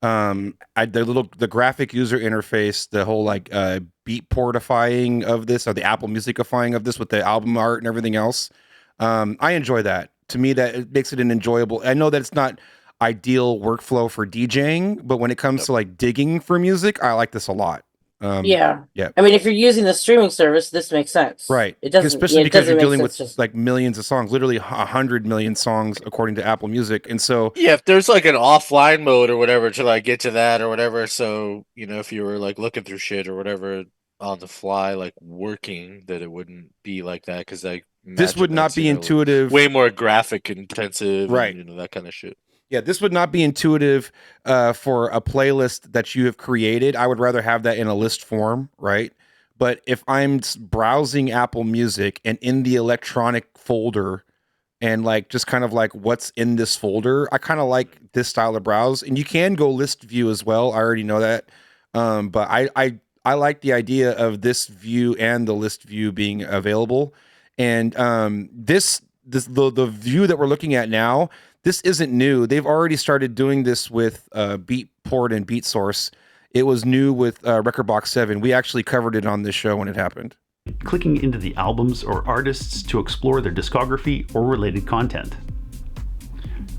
The graphic user interface, the whole like beatportifying of this, or the Apple Musicifying of this with the album art and everything else. I enjoy that. To me, that it makes it an enjoyable. I know that it's not ideal workflow for DJing, but when it comes to like digging for music, I like this a lot. Yeah. Yeah. I mean, if you're using the streaming service, this makes sense. Right. It doesn't, especially it because doesn't you're make dealing with sense just- like millions of songs, literally 100 million songs according to Apple Music. And so Yeah, if there's like an offline mode or whatever to like get to that or whatever, so if you were like looking through shit or whatever on the fly, like working, that it wouldn't be like that, because like this would not be intuitive. way more graphic intensive, Right? And, that kind of shit. Yeah, this would not be intuitive for a playlist that you have created. I would rather have that in a list form, right? But if I'm browsing Apple Music and in the electronic folder and like just kind of like what's in this folder, I kind of like this style of browse. And you can go list view as well. I already know that. But I like the idea of this view and the list view being available. And the view that we're looking at now, this isn't new. They've already started doing this with Beatport and BeatSource. It was new with Rekordbox 7. We actually covered it on this show when it happened. Clicking into the albums or artists to explore their discography or related content.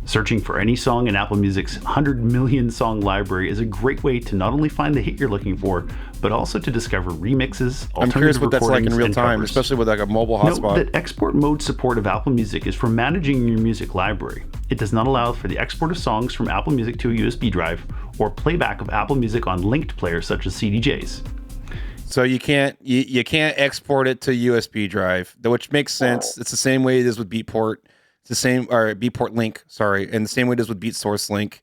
Searching for any song in Apple Music's 100 million song library is a great way to not only find the hit you're looking for, but also to discover remixes, I'm curious alternative what that's like in recordings, real and time, covers. especially with like a mobile hotspot. Note that export mode support of Apple Music is for managing your music library. It does not allow for the export of songs from Apple Music to a USB drive or playback of Apple Music on linked players such as CDJs. So you can't export it to USB drive, which makes sense. It's the same way it is with Beatport. It's the same, or Beatport Link, sorry, and the same way it is with BeatSource Link.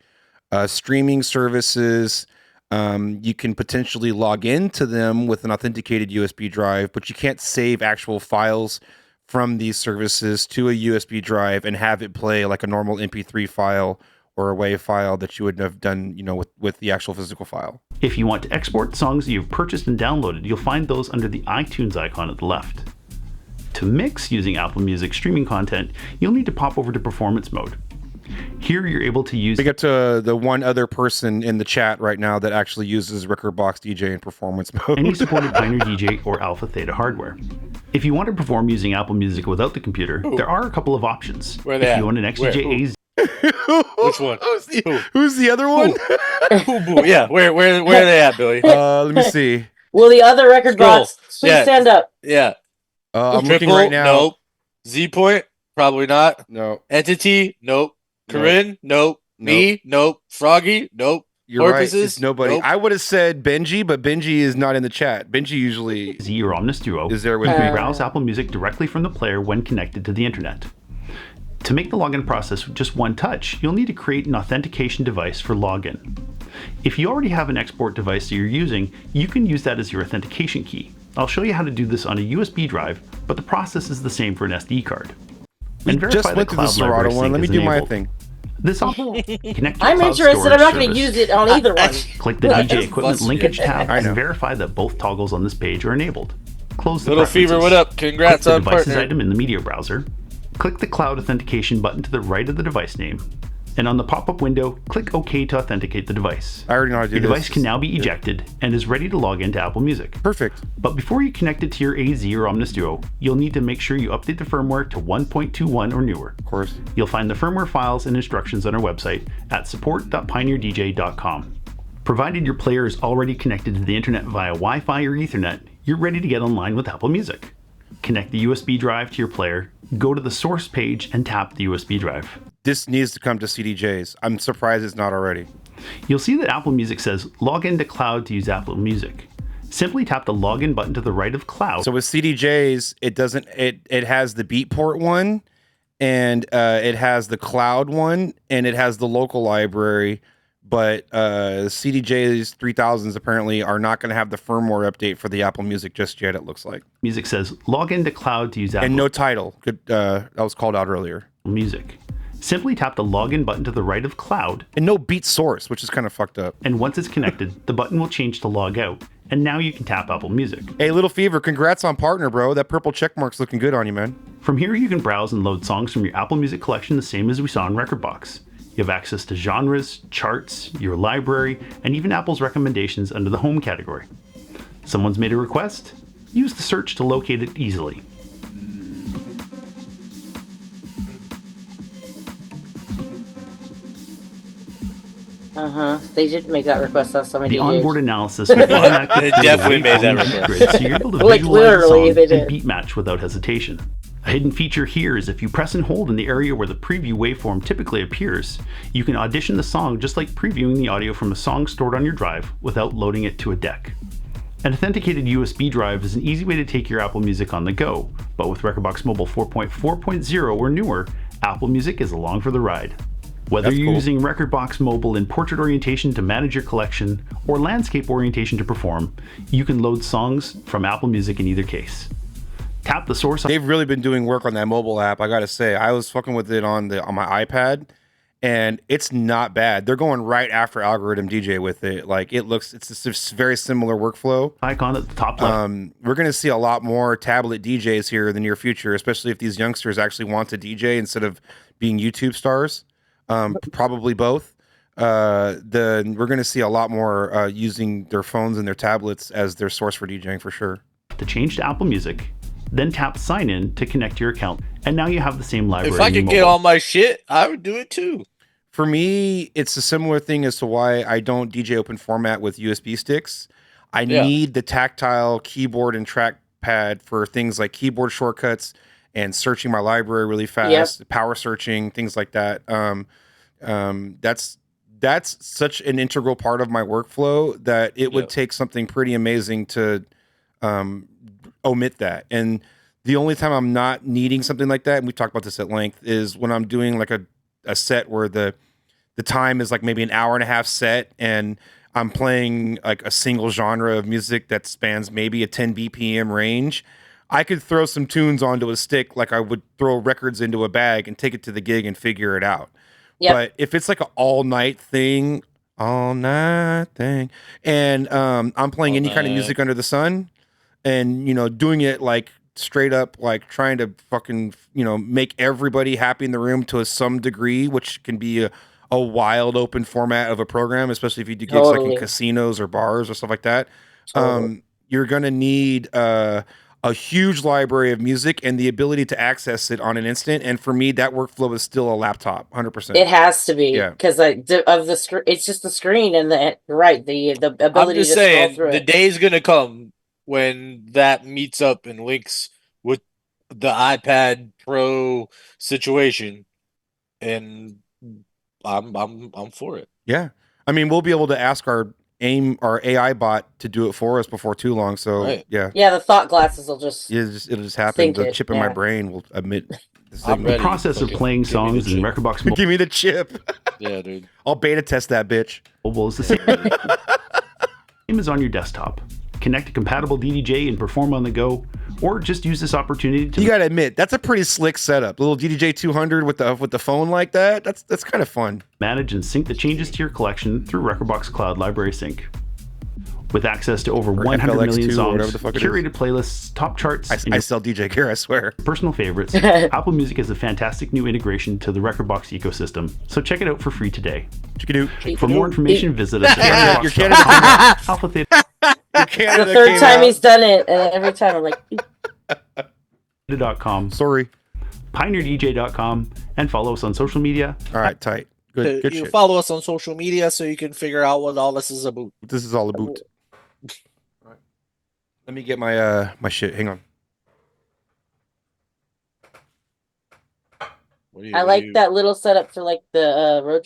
Streaming services, you can potentially log into them with an authenticated USB drive, but you can't save actual files from these services to a USB drive and have it play like a normal MP3 file or a WAV file that you would have done, with the actual physical file. If you want to export songs that you've purchased and downloaded, you'll find those under the iTunes icon at the left. To mix using Apple Music streaming content, you'll need to pop over to performance mode. Here you're able to use... We get to the one other person in the chat right now that actually uses Rekordbox DJ in performance mode. any supported Pioneer DJ or Alpha Theta hardware. If you want to perform using Apple Music without the computer, there are a couple of options. Where are they if you at? want an XDJ AZ... Which one? Who's the other one? Yeah, where are they at, Billy? Let me see. Will the other record Scroll. box please Yeah. stand up? Yeah. I'm looking Triple, right now. Nope. Z Point, probably not. No, Entity, nope. No. Corinne, nope. Me, nope. Froggy, nope. you're Porpoises? right. It's nobody. Nope. I would have said Benji, but Benji is not in the chat. Benji usually or Omnis Duo, is there with you can me. browse Apple Music directly from the player when connected to the internet. To make the login process with just one touch, you'll need to create an authentication device for login. If you already have an export device that you're using, you can use that as your authentication key. I'll show you how to do this on a USB drive, but the process is the same for an SD card. We just went to the Serato one. Let me do my thing. This option, connect to I'm cloud interested. storage I'm not going to service. use it on either one. Click the DJ Equipment linkage tab I know. and verify that both toggles on this page are enabled. Close the Little Fever, preferences. what up? Congrats Click the on devices partner. item in the media browser. Click the Cloud Authentication button to the right of the device name. And on the pop-up window, click OK to authenticate the device. I already know how to do Your this. device can now be ejected and is ready to log into Apple Music. Perfect. But before you connect it to your AZ or Omnis Duo, you'll need to make sure you update the firmware to 1.21 or newer. Of course. You'll find the firmware files and instructions on our website at support.pioneerdj.com. Provided your player is already connected to the internet via Wi-Fi or Ethernet, you're ready to get online with Apple Music. Connect the USB drive to your player, go to the source page and tap the USB drive. This needs to come to CDJs. I'm surprised it's not already. You'll see that Apple Music says log into Cloud to use Apple Music. Simply tap the login button to the right of Cloud. So with CDJs, it doesn't. It has the Beatport one, and it has the Cloud one, and it has the local library. But CDJs 3000s apparently are not going to have the firmware update for the Apple Music just yet. It looks like. Music says log into Cloud to use Apple And no title. Good. That was called out earlier. Music. Simply tap the login button to the right of Cloud, And no beat source, which is kind of fucked up. and once it's connected, the button will change to log out, and now you can tap Apple Music. Hey, Little Fever, congrats on partner, bro. That purple check mark's looking good on you, man. From here, you can browse and load songs from your Apple Music collection the same as we saw in Rekordbox. You have access to genres, charts, your library, and even Apple's recommendations under the Home category. Someone's made a request? Use the search to locate it easily. They did make that request on some of The the onboard analysis will automatically They definitely made that create a request. grid, so you're able to Like, visualize literally, the they song and did. beat match without hesitation. A hidden feature here is if you press and hold in the area where the preview waveform typically appears, you can audition the song just like previewing the audio from a song stored on your drive without loading it to a deck. An authenticated USB drive is an easy way to take your Apple Music on the go, but with Rekordbox Mobile 4.4.0 or newer, Apple Music is along for the ride. Whether That's you're cool. using Rekordbox Mobile in portrait orientation to manage your collection or landscape orientation to perform, you can load songs from Apple Music in either case. Tap the source. They've really been doing work on that mobile app. I gotta say, I was fucking with it on my iPad, and it's not bad. They're going right after Algorithm DJ with it. Like it's a very similar workflow. Icon at the top left. We're gonna see a lot more tablet DJs here in the near future, especially if these youngsters actually want to DJ instead of being YouTube stars. Probably both. We're gonna see a lot more using their phones and their tablets as their source for DJing for sure. To change to Apple Music, then tap sign in to connect to your account, and now you have the same library. If I in your could get mobile. all my shit, I would do it too. For me, it's a similar thing as to why I don't DJ open format with USB sticks. I need the tactile keyboard and trackpad for things like keyboard shortcuts and searching my library really fast, power searching, things like that. That's such an integral part of my workflow that it would take something pretty amazing to omit that. And the only time I'm not needing something like that, and we've talked about this at length, is when I'm doing like a set where the time is like maybe an hour and a half set, and I'm playing like a single genre of music that spans maybe a 10 BPM range. I could throw some tunes onto a stick like I would throw records into a bag and take it to the gig and figure it out. Yep. But if it's like an all night thing, and I'm playing any kind of music under the sun, and doing it like straight up, like trying to fucking make everybody happy in the room to some degree, which can be a wild open format of a program, especially if you do gigs like in casinos or bars or stuff like that. You're gonna need a huge library of music and the ability to access it on an instant. And for me, that workflow is still a laptop, 100%. It has to be, Yeah. because it's just the screen and the ability I'm just to saying, scroll through the it. day's gonna come when that meets up and links with the iPad Pro situation, and I'm for it. Yeah. I mean, we'll be able to ask our AI bot to do it for us before too long. So Right. yeah. Yeah, the thought glasses will just. It'll just happen. Sync The it, chip in my yeah. brain will admit the I'm signal. The ready. process of Fucking playing give me the songs in chip. Rekordbox Mobile Give me the chip. Yeah, dude. I'll beta test that bitch. is the same. Same as on your desktop. connect a compatible DDJ and perform on the go, or just use this opportunity to You gotta admit, that's a pretty slick setup. Little DDJ 200 with the phone like that. That's kind of fun. manage and sync the changes to your collection through Rekordbox Cloud Library Sync. With access to over 100 million FLX2 or songs, whatever the fuck it is. curated playlists, top charts, and I your sell DJ gear, I swear. personal favorites, Apple Music has a fantastic new integration to the Rekordbox ecosystem, so check it out for free today. Chickadoo. For more information, visit us at You're rekordbox.com. Alpha Theta. Your The Canada third came time out. he's done it, and every time I'm like, .com, Sorry. pioneerdj.com, and follow us on social media. All right, tight. Good you shit. follow us on social media so you can figure out what all this is about. This is all about. All right. Let me get my my shit. Hang on. I like that little setup for like the road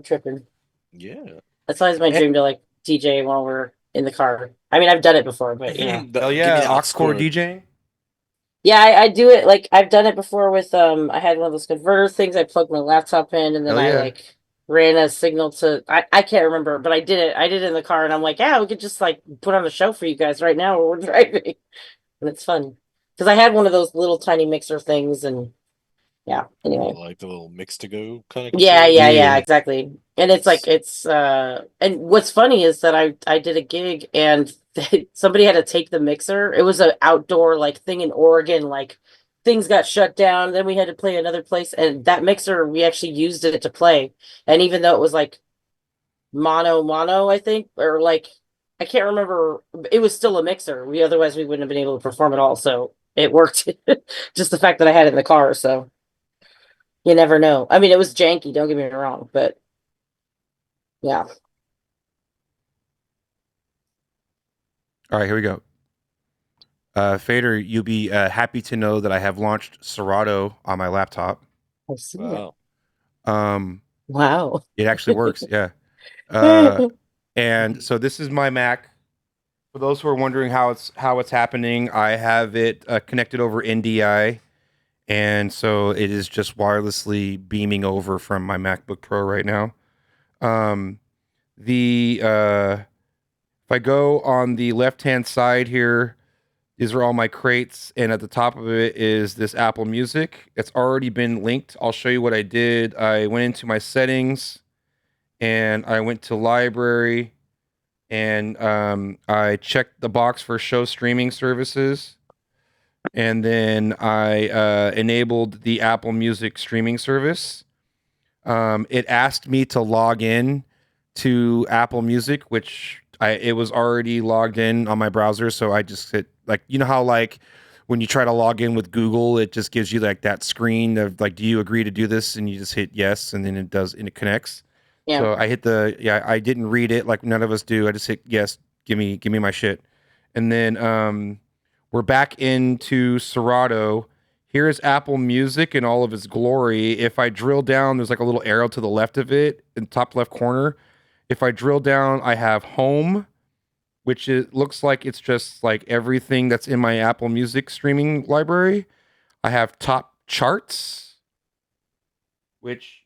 tripping. Yeah. That's always my dream to like DJ while we're in the car. I mean, I've done it before, but you know. Hell Give me yeah, the aux core cord. DJing. Yeah, I do it like I've done it before with I had one of those converter things. I plugged my laptop in and then Hell I yeah. like ran a signal to I can't remember, but I did it. I did it in the car and I'm like, yeah, we could just like put on a show for you guys right now while we're driving. And it's fun. Because I had one of those little tiny mixer things and yeah, anyway. Like the little mix to go kind of. Yeah, exactly. And it's like and what's funny is that I did a gig and somebody had to take the mixer. It was an outdoor like thing in Oregon, like things got shut down, then we had to play another place and that mixer we actually used it to play. And even though it was like mono, I think, or like I can't remember, it was still a mixer. Otherwise we wouldn't have been able to perform at all. So it worked. Just the fact that I had it in the car, so you never know. I mean, it was janky, don't get me wrong, but yeah. All right, here we go. Fader, you'll be happy to know that I have launched Serato on my laptop. I see it. Wow. Wow. It actually works, yeah. And so this is my Mac. For those who are wondering how it's happening, I have it connected over NDI, and so it is just wirelessly beaming over from my MacBook Pro right now. If I go on the left-hand side here, these are all my crates, and at the top of it is this Apple Music. It's already been linked. I'll show you what I did. I went into my settings, and I went to library, and I checked the box for show streaming services, and then I enabled the Apple Music streaming service. It asked me to log in to Apple Music, which it was already logged in on my browser, so I just hit, like, you know how like when you try to log in with Google, it just gives you like that screen of like, do you agree to do this? And you just hit yes, and then it does, and it connects. Yeah. So I hit I didn't read it like none of us do. I just hit yes, give me my shit. And then we're back into Serato. Here's Apple Music in all of its glory. If I drill down, there's like a little arrow to the left of it in the top left corner. If I drill down, I have home, which looks like it's just like everything that's in my Apple Music streaming library. I have top charts, which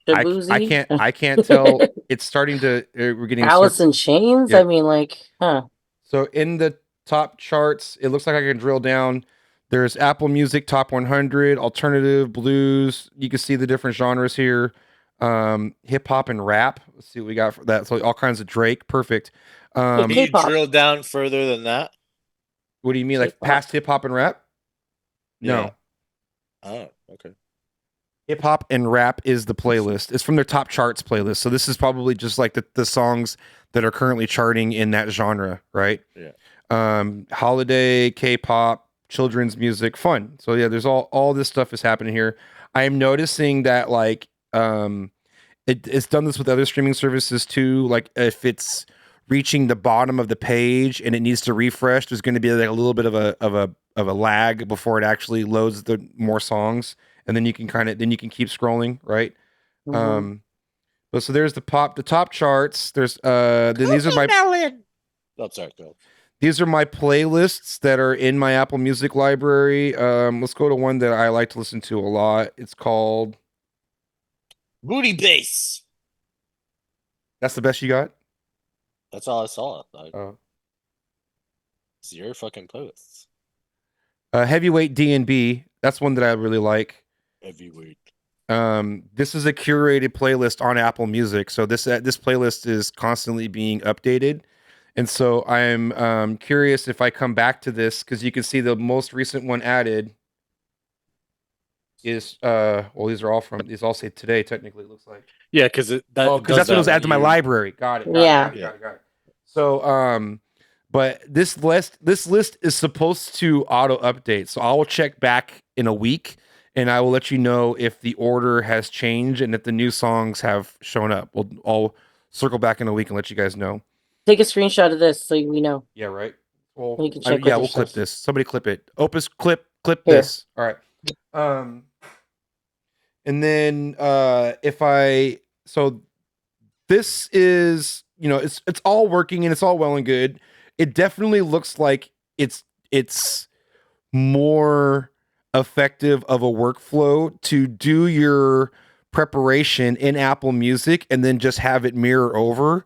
I can't tell. It's starting to we're getting Alice in Chains. Yeah. I mean, like, huh? So in the top charts, it looks like I can drill down. There's Apple Music Top 100, alternative, blues. You can see the different genres here. Hip hop and rap. Let's see what we got for that. So all kinds of Drake. Perfect. Can you K-pop. drill down further than that? What do you mean, like K-pop. past hip hop and rap? No. Yeah. Oh, okay. Hip hop and rap is the playlist. It's from their top charts playlist. So this is probably just like the songs that are currently charting in that genre, right? Yeah. Holiday, K-pop, children's music, fun. So yeah, there's all this stuff is happening here. I am noticing that like it's done this with other streaming services too. Like if it's reaching the bottom of the page and it needs to refresh, there's going to be like a little bit of a lag before it actually loads the more songs, and then you can keep scrolling, right? Mhm. But so there's the top charts. There's then these are my Oh, sorry, go. these are my playlists that are in my Apple Music library. Let's go to one that I like to listen to a lot. It's called Booty bass. That's the best you got? That's all I saw. Oh. Zero fucking playlists. Heavyweight D&B. That's one that I really like. Heavyweight. This is a curated playlist on Apple Music. So this playlist is constantly being updated. And so I'm curious if I come back to this, because you can see the most recent one added is these all say today, technically, it looks like. Yeah, because because that's what was added to my library. Got it. Got it. So but this list is supposed to auto update. So I will check back in a week and I will let you know if the order has changed and if the new songs have shown up. I'll circle back in a week and let you guys know. Take a screenshot of this so we know. Yeah, right. Well, you can check we'll clip this. Somebody clip it. Opus, clip Here. This. All right. And then this is, it's all working and it's all well and good. It definitely looks like it's more effective of a workflow to do your preparation in Apple Music and then just have it mirror over,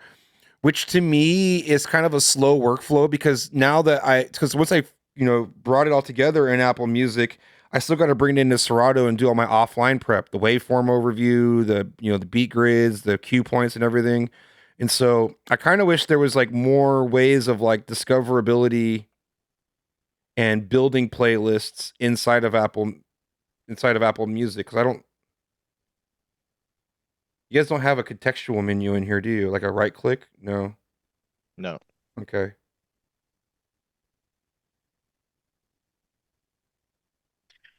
which to me is kind of a slow workflow, because now that once I brought it all together in Apple Music, I still got to bring it into Serato and do all my offline prep, the waveform overview, the beat grids, the cue points and everything. And so I kind of wish there was like more ways of like discoverability and building playlists inside of Apple Music, because you guys don't have a contextual menu in here, do you? Like a right click? No. Okay.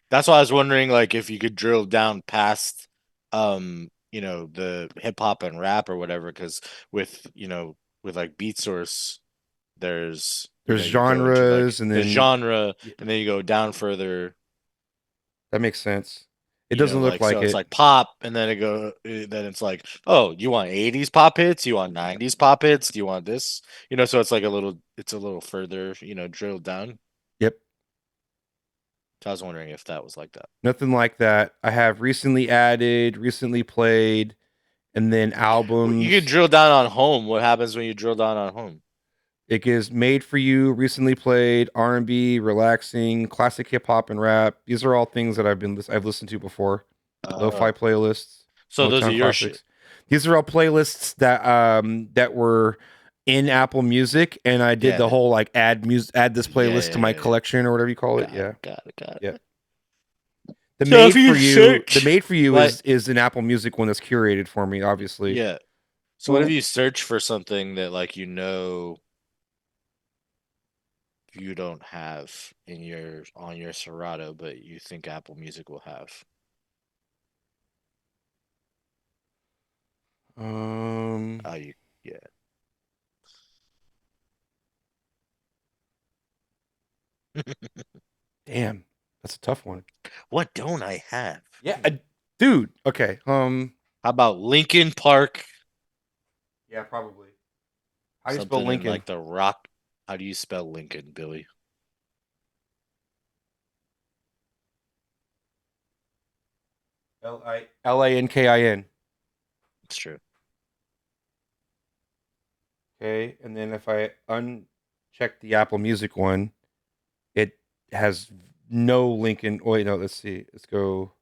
That's why I was wondering, like, if you could drill down past, the hip hop and rap or whatever, because with like Beat Source, there's genres and then the genre, and then you go down further. That makes sense. It doesn't look like so it. It's like pop, and then then it's like, oh, you want 80s pop hits? You want 90s pop hits? Do you want this? So it's like a little further, drilled down. Yep. So I was wondering if that was like that. Nothing like that. I have recently added, recently played, and then albums. Well, you can drill down on home. What happens when you drill down on home? It gives made for you, recently played, R&B, relaxing, classic hip hop and rap. These are all things that I've listened to before. Lo-fi playlists. So those are your shit. These are all playlists that were in Apple Music, and I did the whole like add this playlist to my collection or whatever you call it. Got it. Yeah. The made for you is an Apple Music one that's curated for me, obviously. Yeah. So what if you search for something that you don't have on your Serato, but you think Apple Music will have? Yeah. Damn, that's a tough one. What don't I have? Yeah, dude. Okay. How about Linkin Park? Yeah, probably. How do you spell Lincoln? Like the rock. How do you spell Lincoln, Billy? Linkin. It's true. Okay, and then if I uncheck the Apple Music one, it has no Lincoln. Oh, wait, no, let's see. Let's go.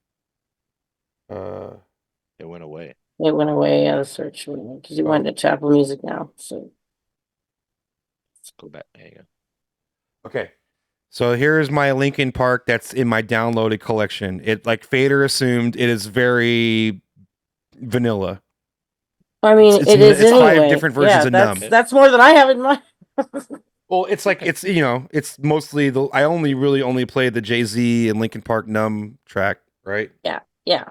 It went away. It went away out of search because you went to Apple Music now. So let's go back. There you go. Okay. So here's my Linkin Park that's in my downloaded collection. It, like Fader assumed, it is very vanilla. I mean, it's anyway. 5 different versions of Numb. That's more than I have in mind. Well, it's like it's mostly I only play the Jay-Z and Linkin Park Numb track, right? Yeah.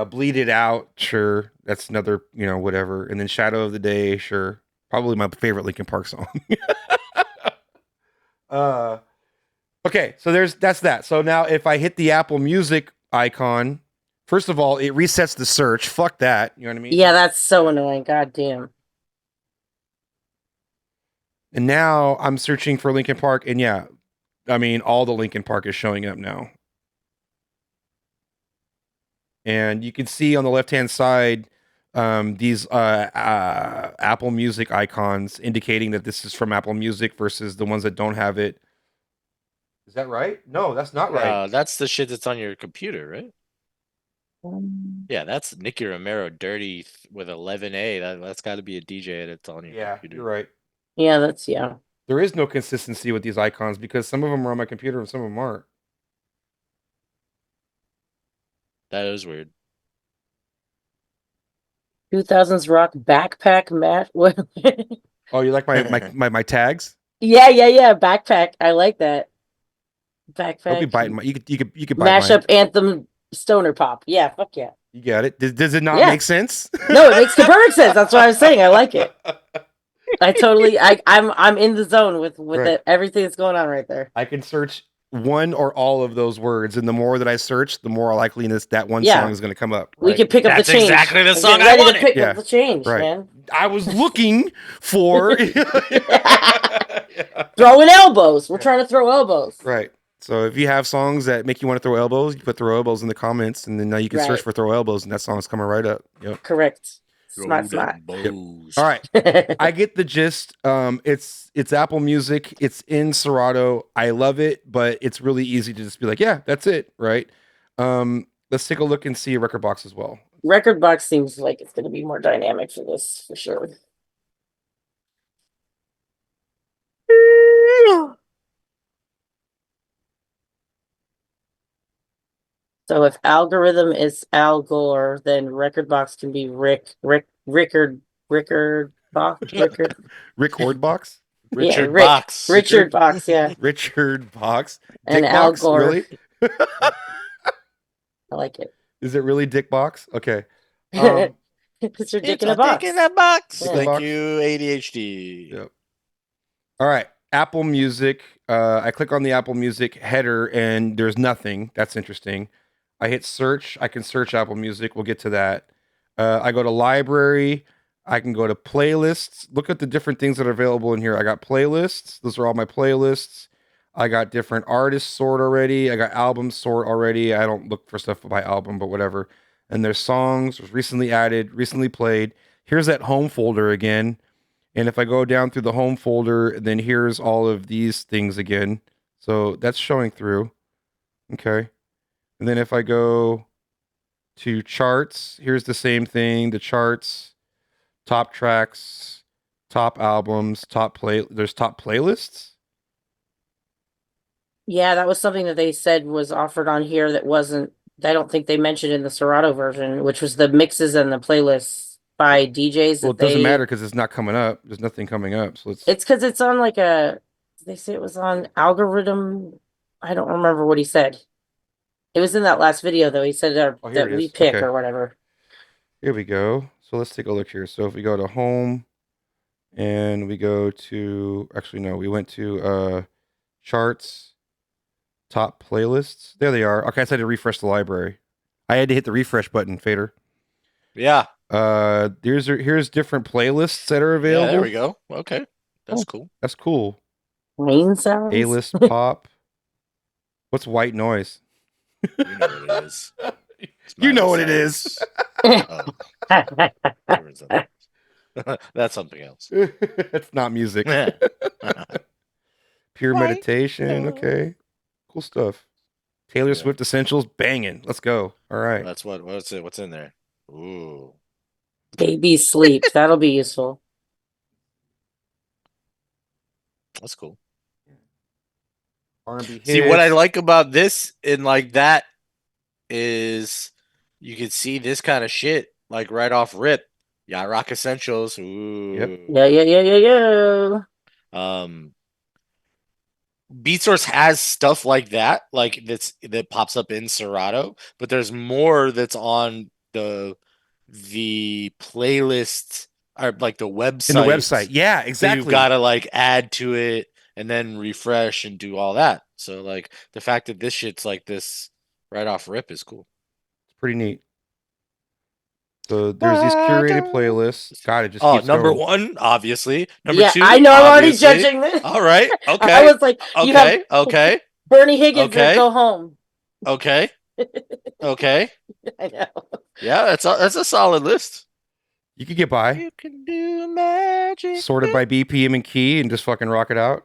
Bleed It Out, sure. That's another, whatever. And then Shadow of the Day, sure. Probably my favorite Linkin Park song. Okay, so that's that. So now if I hit the Apple Music icon, first of all, it resets the search. Fuck that. You know what I mean? Yeah, that's so annoying. God damn. And now I'm searching for Linkin Park, and all the Linkin Park is showing up now. And you can see on the left-hand side, these Apple Music icons indicating that this is from Apple Music versus the ones that don't have it. Is that right? No, that's not right. That's the shit that's on your computer, right? Yeah, that's Nicky Romero Dirty with 11A. That's got to be a DJ that's on your computer. You're right. Yeah, that's yeah. There is no consistency with these icons because some of them are on my computer and some of them aren't. That is weird. 2000s rock backpack mat. What? Oh, you like my tags? Yeah. Backpack. I like that. Backpack. Don't be biting my. You could bite Mash mine. up anthem stoner pop. Yeah, fuck yeah. You got it. Does it not Yeah. make sense? No, it makes perfect sense. That's what I was saying. I like it. I'm in the zone with Right. everything that's going on right there. I can search one or all of those words, and the more that I search, the more likeliness that one Yeah. song is going to come up. We right? can pick up That's the change. exactly the I'm song getting I ready wanted. to pick Yeah. up the change, Right. man. I was looking for Throwing elbows. We're trying to throw elbows. right. So if you have songs that make you want to throw elbows, you put throw elbows in the comments, and then now you can search Right. for throw elbows, and that song's coming right up. Yep. Correct. Throw Smart. them bows. All right. I get the gist. It's Apple Music. It's in Serato. I love it, but it's really easy to just be like, yeah, that's it, right? Let's take a look and see Rekordbox as well. Rekordbox seems like it's going to be more dynamic for this, for sure. So if algorithm is Al Gore, then Rekordbox can be Rekordbox. Rekordbox? Richard Rick. Box. Richard Box, yeah. Richard Box. And Dick Al Box? Gore. Really? I like it. Is it really Dick Box? Okay. It's your dick It's in a box. dick in a box. Yeah. Thank Box. you, ADHD. Yep. All right. Apple Music. I click on the Apple Music header and there's nothing. That's interesting. I hit search. I can search Apple Music. We'll get to that. I go to library. I can go to playlists. Look at the different things that are available in here. I got playlists. Those are all my playlists. I got different artists sort already. I got album sort already. I don't look for stuff by album, but whatever. And there's songs, was recently added, recently played. Here's that home folder again. And if I go down through the home folder, then here's all of these things again. So that's showing through. Okay. And then if I go to charts, here's the same thing. The charts, top tracks, top albums, there's top playlists. Yeah, that was something that they said was offered on here that wasn't, I don't think they mentioned in the Serato version, which was the mixes and the playlists by DJs. Well, it doesn't matter because it's not coming up. There's nothing coming up. So It's because it's on like they say it was on algorithm. I don't remember what he said. It was in that last video though. He said here that it we is. pick Okay. or whatever. Here we go. So let's take a look here. So if we go to home and we go to, actually, no, we went to charts, top playlists. There they are. Okay, I had to refresh the library. I had to hit the refresh button, Fader. Yeah. Here's different playlists that are available. Yeah, there we go. Okay. That's cool. That's cool. Rain sounds. A-list pop. What's white noise? You know what it is. You know what it is. Oh, that's something else. It's not music. Pure meditation. Okay. Cool stuff. Taylor Swift Essentials banging. Let's go. All right. That's what's it? What's in there? Ooh. Baby sleep. That'll be useful. That's cool. R&B See, what I hits. like about this and like that is you can see this kind of shit like right off rip. Yeah, Rock Essentials. Ooh. Yeah. BeatSource has stuff like that, like that pops up in Serato, but there's more that's on the playlist or like the website. In the website. Yeah, So exactly. you've got to like add to it and then refresh and do all that. So like the fact that this shit's like this right off rip is cool. It's pretty neat. So there's these curated playlists. God, it just Oh, keeps number going. one, obviously. Number Yeah, two, I know. I'm already obviously. judging this. All right. Okay. I was like, you have Okay. Bernie Higgins Okay. or go home. Okay. Okay. I know. Yeah, that's a solid list. You could get by. You can do magic. Sorted by BPM and key and just fucking rock it out.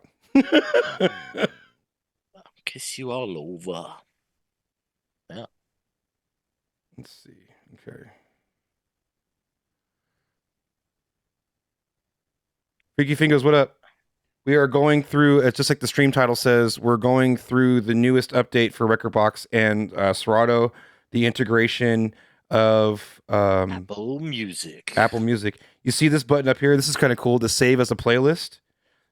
Kiss you all over. Yeah. Let's see. Okay. Freaky Fingers, what up? We are going through, it's just like the stream title says, we're going through the newest update for Rekordbox and Serato, the integration of Apple Music. Apple Music. You see this button up here? This is kind of cool, to save as a playlist.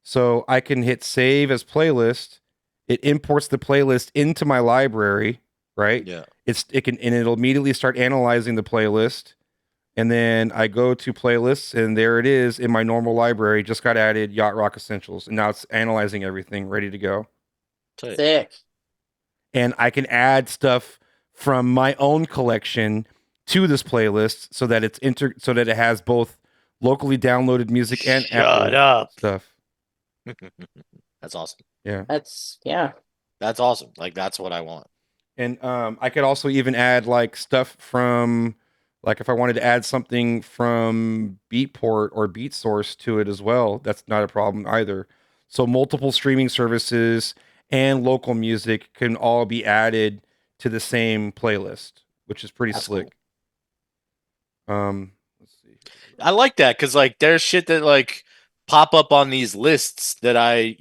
So I can hit save as playlist. It imports the playlist into my library, right? Yeah. And it'll immediately start analyzing the playlist. And then I go to playlists, and there it is in my normal library. Just got added Yacht Rock Essentials, and now it's analyzing everything, ready to go. Tight. Sick. And I can add stuff from my own collection to this playlist, so that it's so that it has both locally downloaded music and Shut Apple up. stuff. That's awesome. Yeah, That's awesome. Like, that's what I want. and I could also even add like stuff from. Like if I wanted to add something from Beatport or BeatSource to it as well, that's not a problem either. So multiple streaming services and local music can all be added to the same playlist, which is pretty That's slick. Let's see. I like that because like there's shit that like pop up on these lists that I,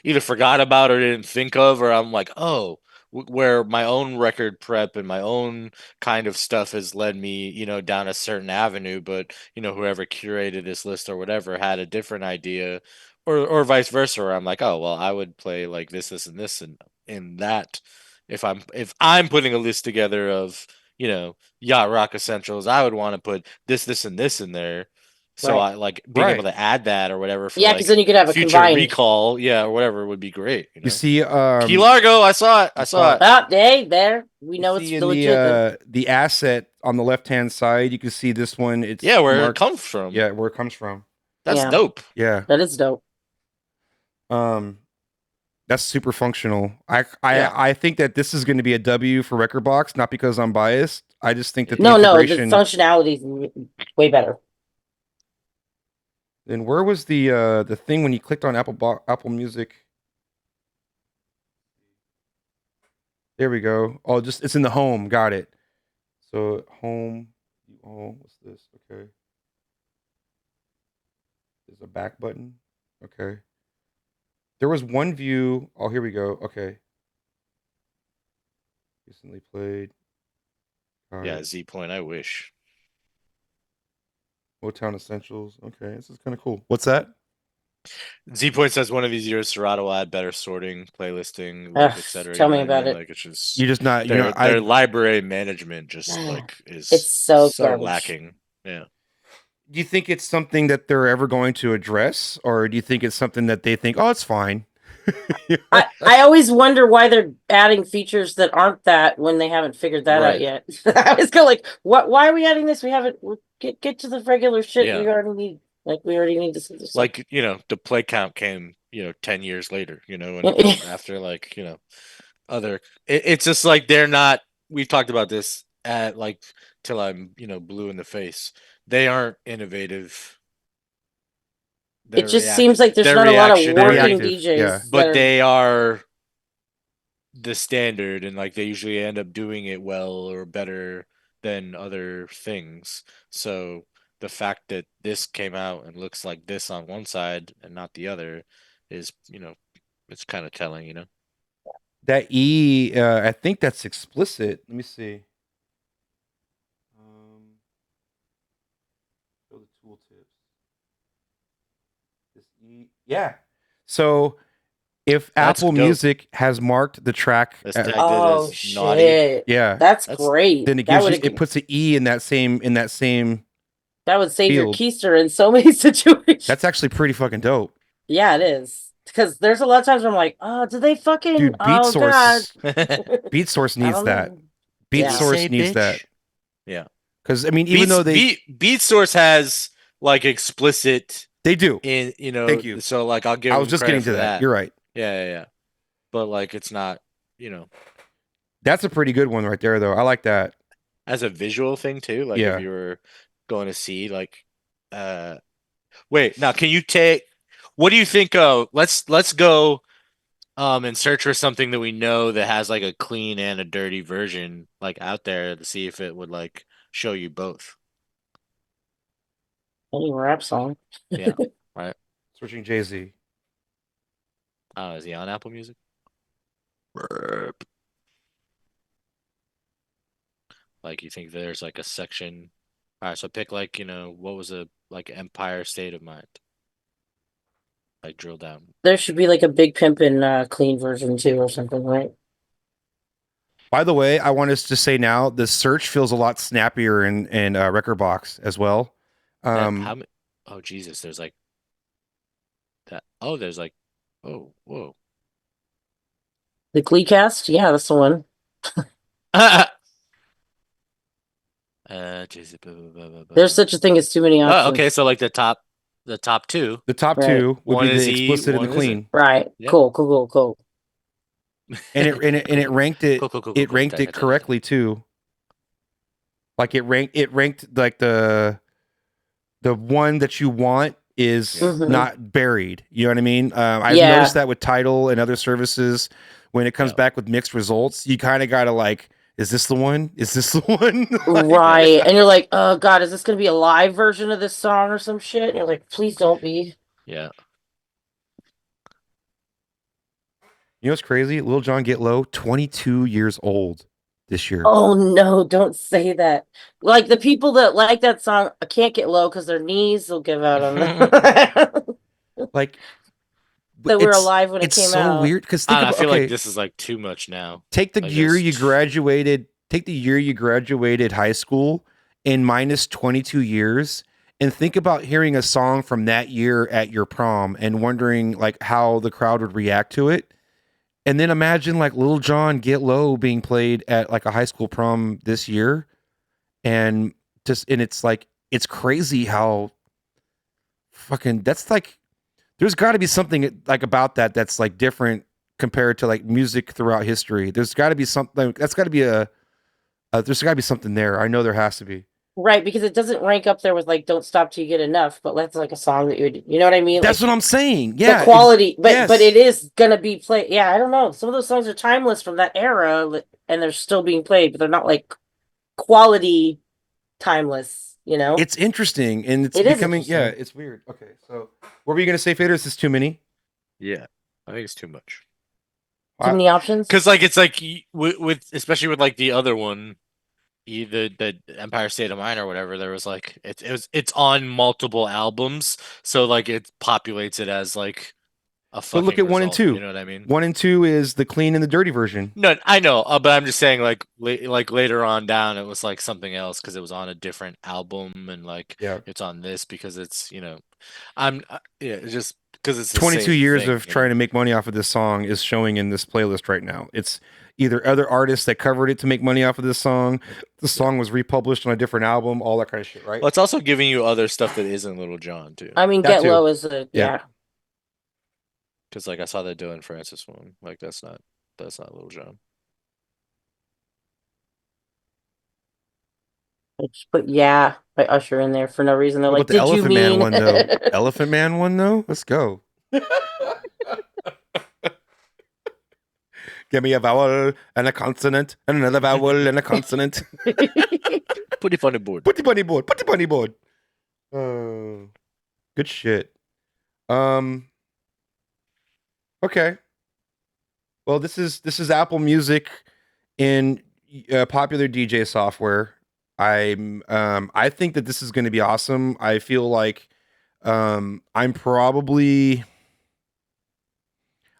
either forgot about or didn't think of, or I'm like, oh, where my own record prep and my own kind of stuff has led me, down a certain avenue, but whoever curated this list or whatever had a different idea, or vice versa, where I'm like, oh, well, I would play like this, and this, and in that, if I'm putting a list together of Yacht Rock Essentials, I would want to put this, and this in there. So Right. I like being Right. able to add that or whatever. For, Yeah, like, because then you could have a future combined. recall, or whatever would be great. You see, Key Largo, I saw it. I saw it. Oh, hey, there. We know you it's see in legit. the asset on the left hand side, you can see this one. It's Where marked, it comes from. Yeah, where it comes from. That's Yeah. dope. Yeah. That is dope. That's super functional. I think that this is going to be a W for Rekordbox, not because I'm biased. I just think that the No, the integration. functionality is way better. Then where was the thing when you clicked on Apple Music? There we go. Oh, it's in the home. Got it. So home. Oh, what's this? Okay. There's a back button. Okay. There was one view. Oh, here we go. Okay. Recently played. Yeah, Z Point. I wish. Motown Essentials. Okay, this is kind of cool. What's that? Z Point says one of these years Serato will add better sorting, playlisting, Ugh, etc. tell me about it. Like it's just You're just not. their library management just like is It's so garbage. lacking. Yeah. Do you think it's something that they're ever going to address, or do you think it's something that they think, oh, it's fine? I always wonder why they're adding features that aren't that when they haven't figured that out yet. I was kind of like, what? Why are we adding this? We haven't get to the regular shit. Yeah. We already need. Like we already need to see this. Like the play count came 10 years later. And after like other. It's just like they're not. We've talked about this at like till I'm blue in the face. They aren't innovative. It just seems like there's not a lot of working DJs. Yeah. But they are the standard, and like they usually end up doing it well or better than other things. So the fact that this came out and looks like this on one side and not the other is, it's kind of telling, That E, I think that's explicit. Let me see. Show the tooltips. This E, yeah. So if That's Apple dope. Music has marked the track, That's tagged Oh as shit! naughty. yeah, That's great. then it That gives you, would it puts an E in that same that would save your field. keister in so many situations. That's actually pretty fucking dope. Yeah, it is. Because there's a lot of times where I'm like, oh, did they fucking? Dude, Oh god. Beat Source I needs don't that. know. Beat Yeah. Source Say, needs bitch. that. Yeah. Because I mean, even though Beat Source has like explicit they do. in Thank you. So like I'll give I them was just credit getting for to that. You're right. Yeah. But like it's not, That's a pretty good one right there, though. I like that. as a visual thing too. Like Yeah. if you were going to see like wait, now can you take what do you think let's go and search for something that we know that has like a clean and a dirty version like out there to see if it would like show you both. Any rap song. Yeah. Right. Searching Jay-Z. Is he on Apple Music? Like you think there's like a section. All right, so pick like, what was a like Empire State of Mind? Like drill down. There should be like a Big Pimpin' clean version too, or something, right? By the way, I want us to say now the search feels a lot snappier in Rekordbox as well. How many? Oh Jesus, there's like that. Oh, there's like, oh, whoa. The Glee cast, yeah, that's the one. Jesus, There's such a thing as too many options. Oh, okay, so like the top two. The top Right. two would One be is the E, explicit and one the isn't. clean. Right. Yep. Cool. And it ranked it. Cool. It ranked it correctly too. Like it ranked like the one that you want is Mhm. not buried. You know what I mean? I've Yeah. noticed that with Tidal and other services. When it comes Yeah. back with mixed results, you kind of gotta like, is this the one? Is this the one? Like, Right. And you're like, oh God, is this gonna be a live version of this song or some shit? And you're like, please don't be. Yeah. you know what's crazy? Lil Jon Get Low, 22 years old this year. Oh no, don't say that. Like the people that like that song can't get low because their knees will give out on them. Like That we were it's- alive when it it's came so out. weird because I think feel about like this is like too much now. take the like year this. you graduated. Take the year you graduated high school and minus 22 years, and think about hearing a song from that year at your prom and wondering like how the crowd would react to it. And then imagine like Lil Jon Get Low being played at like a high school prom this year, and it's like it's crazy how fucking that's like. There's got to be something like about that's like different compared to like music throughout history. There's got to be something. That's got to be there's got to be something there. I know there has to be. Right, because it doesn't rank up there with like "Don't Stop Till You Get Enough," but that's like a song that you know what I mean? That's like, what I'm saying. Yeah, the quality, but yes. it is gonna be played. Yeah, I don't know. Some of those songs are timeless from that era, and they're still being played, but they're not like quality timeless. You know, It's interesting, and it's It is becoming. Yeah, interesting. it's weird. Okay, so what were you gonna say, Fader? Is this too many? Yeah. I think it's too much. too many options. Because like it's like with especially with like the other one, the Empire State of Mind or whatever, there was like it's on multiple albums, so like it populates it as like a fucking. But look at 1 and result, 2. You know what I mean? 1 and 2 is the clean and the dirty version. No, I know, but I'm just saying like like later on down, it was like something else because it was on a different album, and like Yeah. it's on this because it's it's just because it's the 22 same years thing, of trying to make money off of this song is showing in this playlist right now. It's either other artists that covered it to make money off of this song. The song was republished on a different album, all that kind of shit, right? Well, it's also giving you other stuff that isn't Little John too. I mean, That Get too. Low is a Yeah. yeah. Because like I saw that Dylan Francis one, like that's not Little John. I just put "Yeah" by Usher in there for no reason. They're What like, about the "Did you Elephant Man mean?" one though? Elephant Man one though? Let's go. Give me a vowel and a consonant and another vowel and a consonant. Put it on the board. Put the bunny board. Put the bunny board. Good shit. Okay. Well, this is Apple Music in popular DJ software. I think that this is going to be awesome. I feel like I'm probably,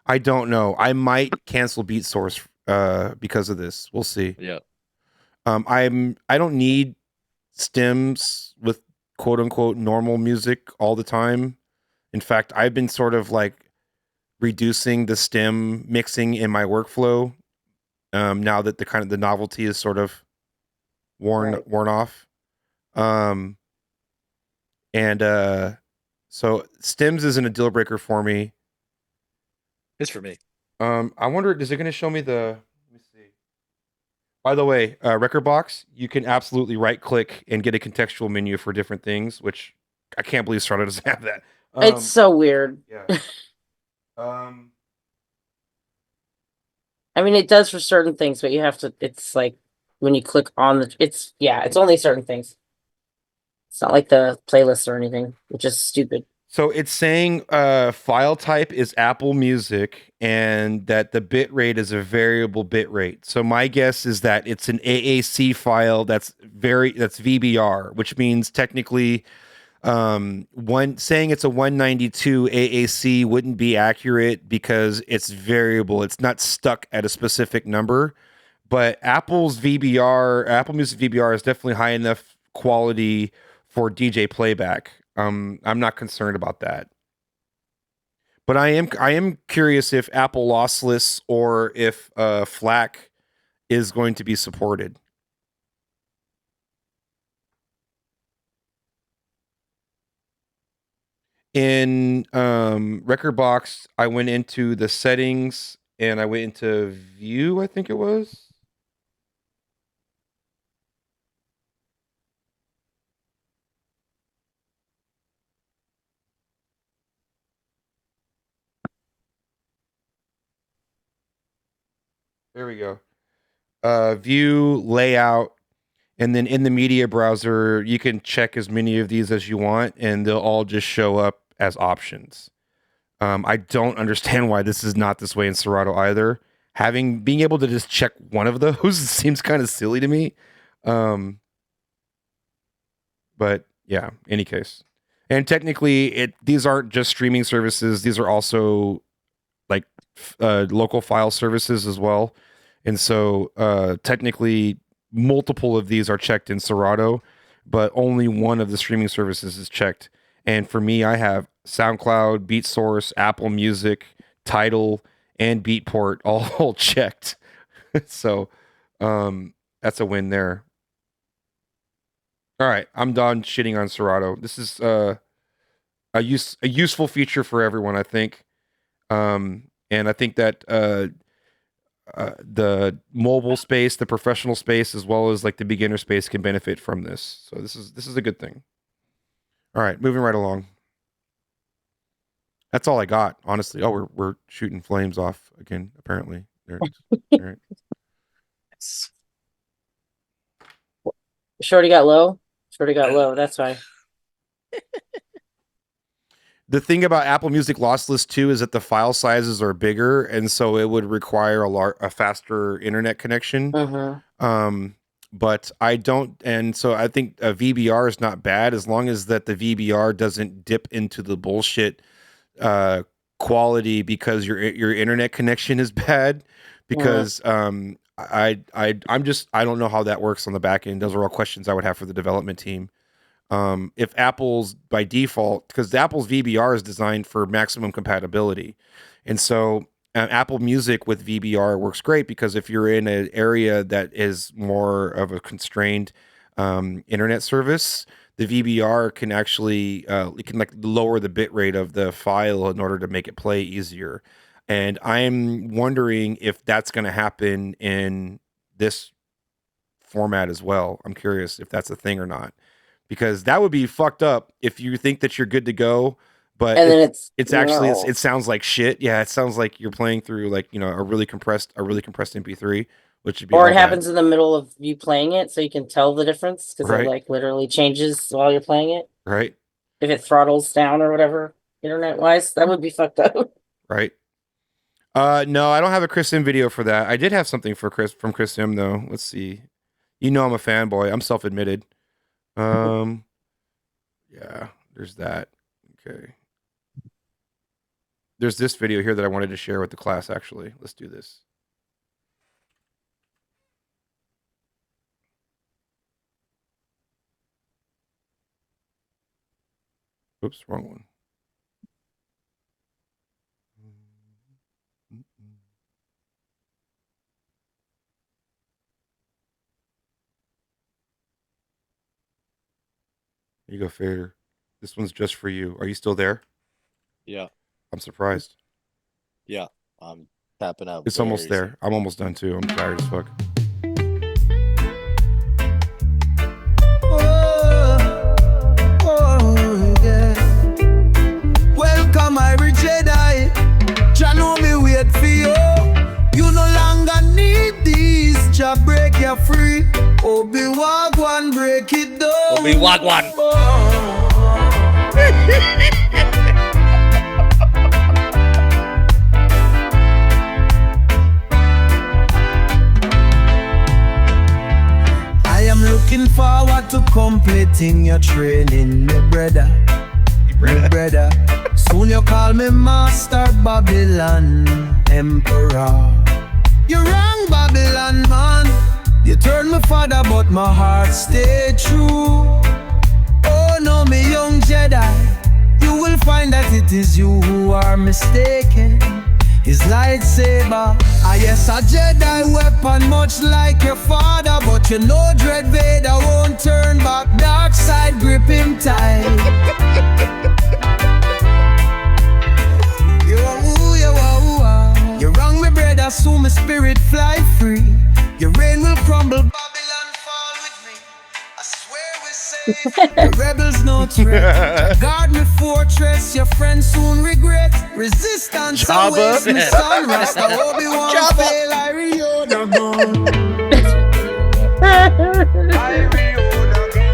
I don't know. I might cancel Beat Source because of this. We'll see. Yeah. I don't need stems with quote unquote normal music all the time. In fact, I've been sort of like reducing the stem mixing in my workflow now that the novelty is sort of worn off. So stems isn't a deal breaker for me. It's for me. I wonder, is it going to show me the? Let me see. By the way, Rekordbox, you can absolutely right click and get a contextual menu for different things, which I can't believe Serato doesn't have that. It's so weird. Yeah. I mean, it does for certain things, but you have to. It's like when you click on the. It's only certain things. It's not like the playlist or anything, which is stupid. So it's saying file type is Apple Music and that the bit rate is a variable bit rate. So my guess is that it's an AAC file that's VBR, which means technically saying it's a 192 AAC wouldn't be accurate because it's variable. It's not stuck at a specific number. But Apple Music VBR is definitely high enough quality for DJ playback. I'm not concerned about that. But I am curious if Apple lossless or if FLAC is going to be supported. In Rekordbox, I went into the settings and I went into view, I think it was. There we go. View, layout, and then in the media browser, you can check as many of these as you want, and they'll all just show up as options. I don't understand why this is not this way in Serato either. Being able to just check one of those seems kind of silly to me. But yeah, any case. And technically, these aren't just streaming services. These are also like local file services as well. And so technically, multiple of these are checked in Serato, but only one of the streaming services is checked. And for me, I have SoundCloud, BeatSource, Apple Music, Tidal, and Beatport all checked. So that's a win there. All right, I'm done shitting on Serato. This is a useful feature for everyone, I think. And I think that the mobile space, the professional space, as well as like the beginner space can benefit from this. So this is a good thing. All right, moving right along. That's all I got, honestly. Oh, we're shooting flames off again, apparently. There it is. All right. Shorty got low. That's why. The thing about Apple Music lossless too is that the file sizes are bigger, and so it would require a faster internet connection. Mm-hmm. But I don't, and so I think a VBR is not bad as long as that the VBR doesn't dip into the bullshit quality because your internet connection is bad. Because I don't know how that works on the back end. Those are all questions I would have for the development team. If Apple's by default, because Apple's VBR is designed for maximum compatibility, and so Apple Music with VBR works great because if you're in an area that is more of a constrained internet service, the VBR can actually it can like lower the bit rate of the file in order to make it play easier. And I'm wondering if that's going to happen in this format as well. I'm curious if that's a thing or not. Because that would be fucked up if you think that you're good to go, but and then it's actually it sounds like shit. Yeah, it sounds like you're playing through like a really compressed MP3, which would be or it happens in the middle of you playing it, so you can tell the difference because Right. it like literally changes while you're playing it. right, If it throttles down or whatever, internet wise, that would be fucked up. right. No, I don't have a Chris M video for that. I did have something from Chris M though. Let's see. I'm a fanboy. I'm self-admitted. Yeah, there's that. Okay. There's this video here that I wanted to share with the class, actually. Let's do this. Oops, wrong one. Here you go, Fader. This one's just for you. Are you still there? Yeah. I'm surprised. Yeah. I'm tapping out. It's almost there. I'm almost done too. I'm tired as fuck. wait for you. You no longer need these. Jah break you free. Obi-Wan break it down. Obi-Wan. I am looking forward to completing your training, my brother. My brother. Soon you call me Master Babylon Emperor. You're wrong, Babylon man. You turned my father, but my heart stayed true. Oh no, me young Jedi, you will find that it is you who are mistaken. His lightsaber, yes, a Jedi weapon, much like your father. But you know Dread Vader won't turn back. Dark side grip him tight. You're wrong, my brother, so my spirit fly free. Your rain will crumble, Babylon fall with me. I swear we're safe. The rebels no threat. Guard me fortress, your friends soon regret. Resistance always my son. Rasta Obi-Wan fail, I Riona gone. I Riona gone.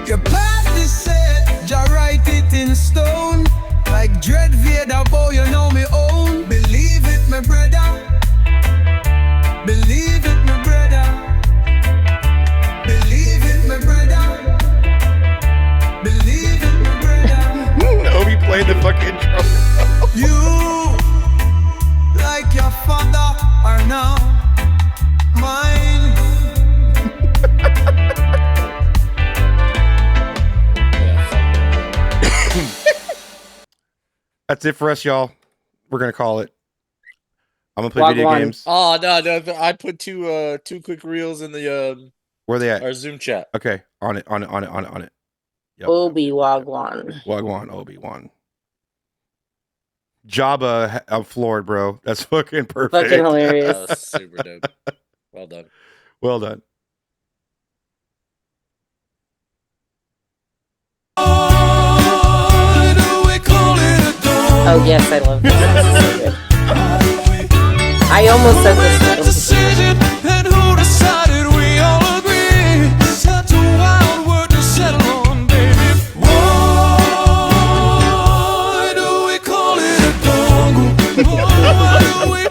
Your path is set, Jah write it in stone. Like Dread Vader, boy, you know me own. Believe it, my brother. Believe it, my brother. Believe it, my brother. Believe it, my brother. Obi played the fucking drum. You, like your father, are now mine. That's it for us, y'all. We're gonna call it. I'm gonna play video games. Oh no, I put two quick reels in the Where are they at? our Zoom chat. Okay, on it. Yep. Obi-Wan. Wagwan, Obi-Wan. Jabba, I'm floored, bro. That's fucking perfect. Fucking hilarious. That was super dope. Well done. Well done. Oh yes, I love this. This is so good. I almost said this. Decision and who decided we all agree. Such a wild word to settle on, baby. Why do we call it a dongle? Why do we?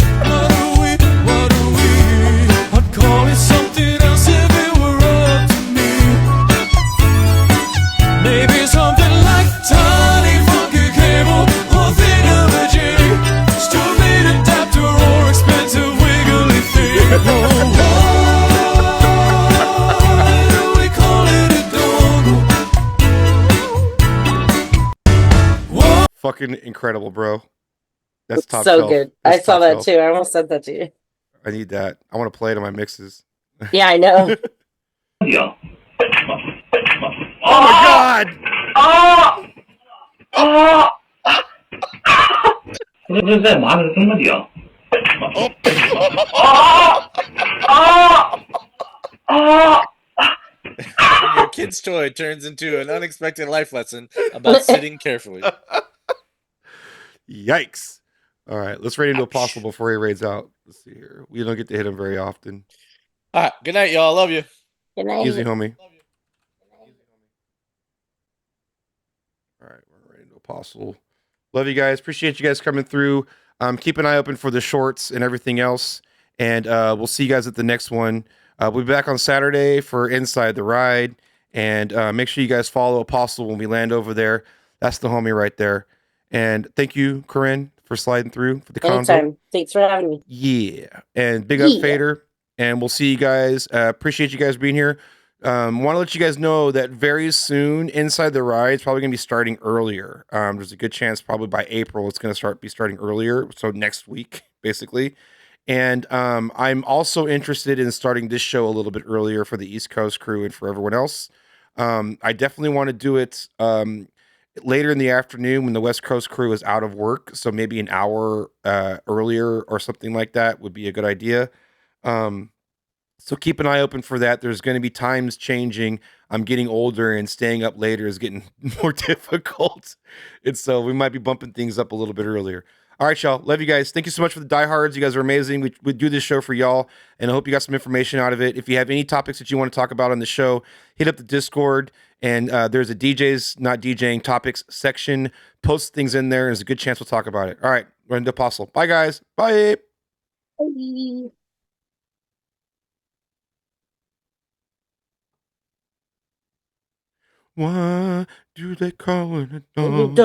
I'd call it something else if it were up to me. Maybe something like tiny funky cable or thing of a G. Stupid adapter or expensive wiggly thing. Why do we call it a dongle? Fucking incredible, bro. That's top So shelf. good. That's I saw top that shelf. too. I almost said that to you. I need that. I want to play it on my mixes. Yeah, I know. Oh my god! When your kid's toy turns into an unexpected life lesson about sitting carefully. Yikes! All right, let's raid into Apostle before he raids out. Let's see here. We don't get to hit him very often. All right, good night, y'all. Love you. Good night. Easy, homie. All right, we're ready to Apostle. Love you guys. Appreciate you guys coming through. Keep an eye open for the shorts and everything else. And we'll see you guys at the next one. We'll be back on Saturday for Inside the Ride. And make sure you guys follow Apostle when we land over there. That's the homie right there. And thank you, Corinne, for sliding through for the convo. Anytime. Thanks for having me. Yeah. And big up Fader. And we'll see you guys. Appreciate you guys being here. Want to let you guys know that very soon, Inside the Ride is probably going to be starting earlier. There's a good chance probably by April it's going to be starting earlier. So next week, basically. And I'm also interested in starting this show a little bit earlier for the East Coast crew and for everyone else. I definitely want to do it later in the afternoon when the West Coast crew is out of work. So maybe an hour earlier or something like that would be a good idea. So keep an eye open for that. There's going to be times changing. I'm getting older and staying up later is getting more difficult. And so we might be bumping things up a little bit earlier. All right, y'all. Love you guys. Thank you so much for the diehards. You guys are amazing. We do this show for y'all, and I hope you got some information out of it. If you have any topics that you want to talk about on the show, hit up the Discord, and there's a DJs Not DJing topics section. Post things in there, and there's a good chance we'll talk about it. All right, we're into Apostle. Bye, guys. Bye. Bye. Why do they call it a Dog?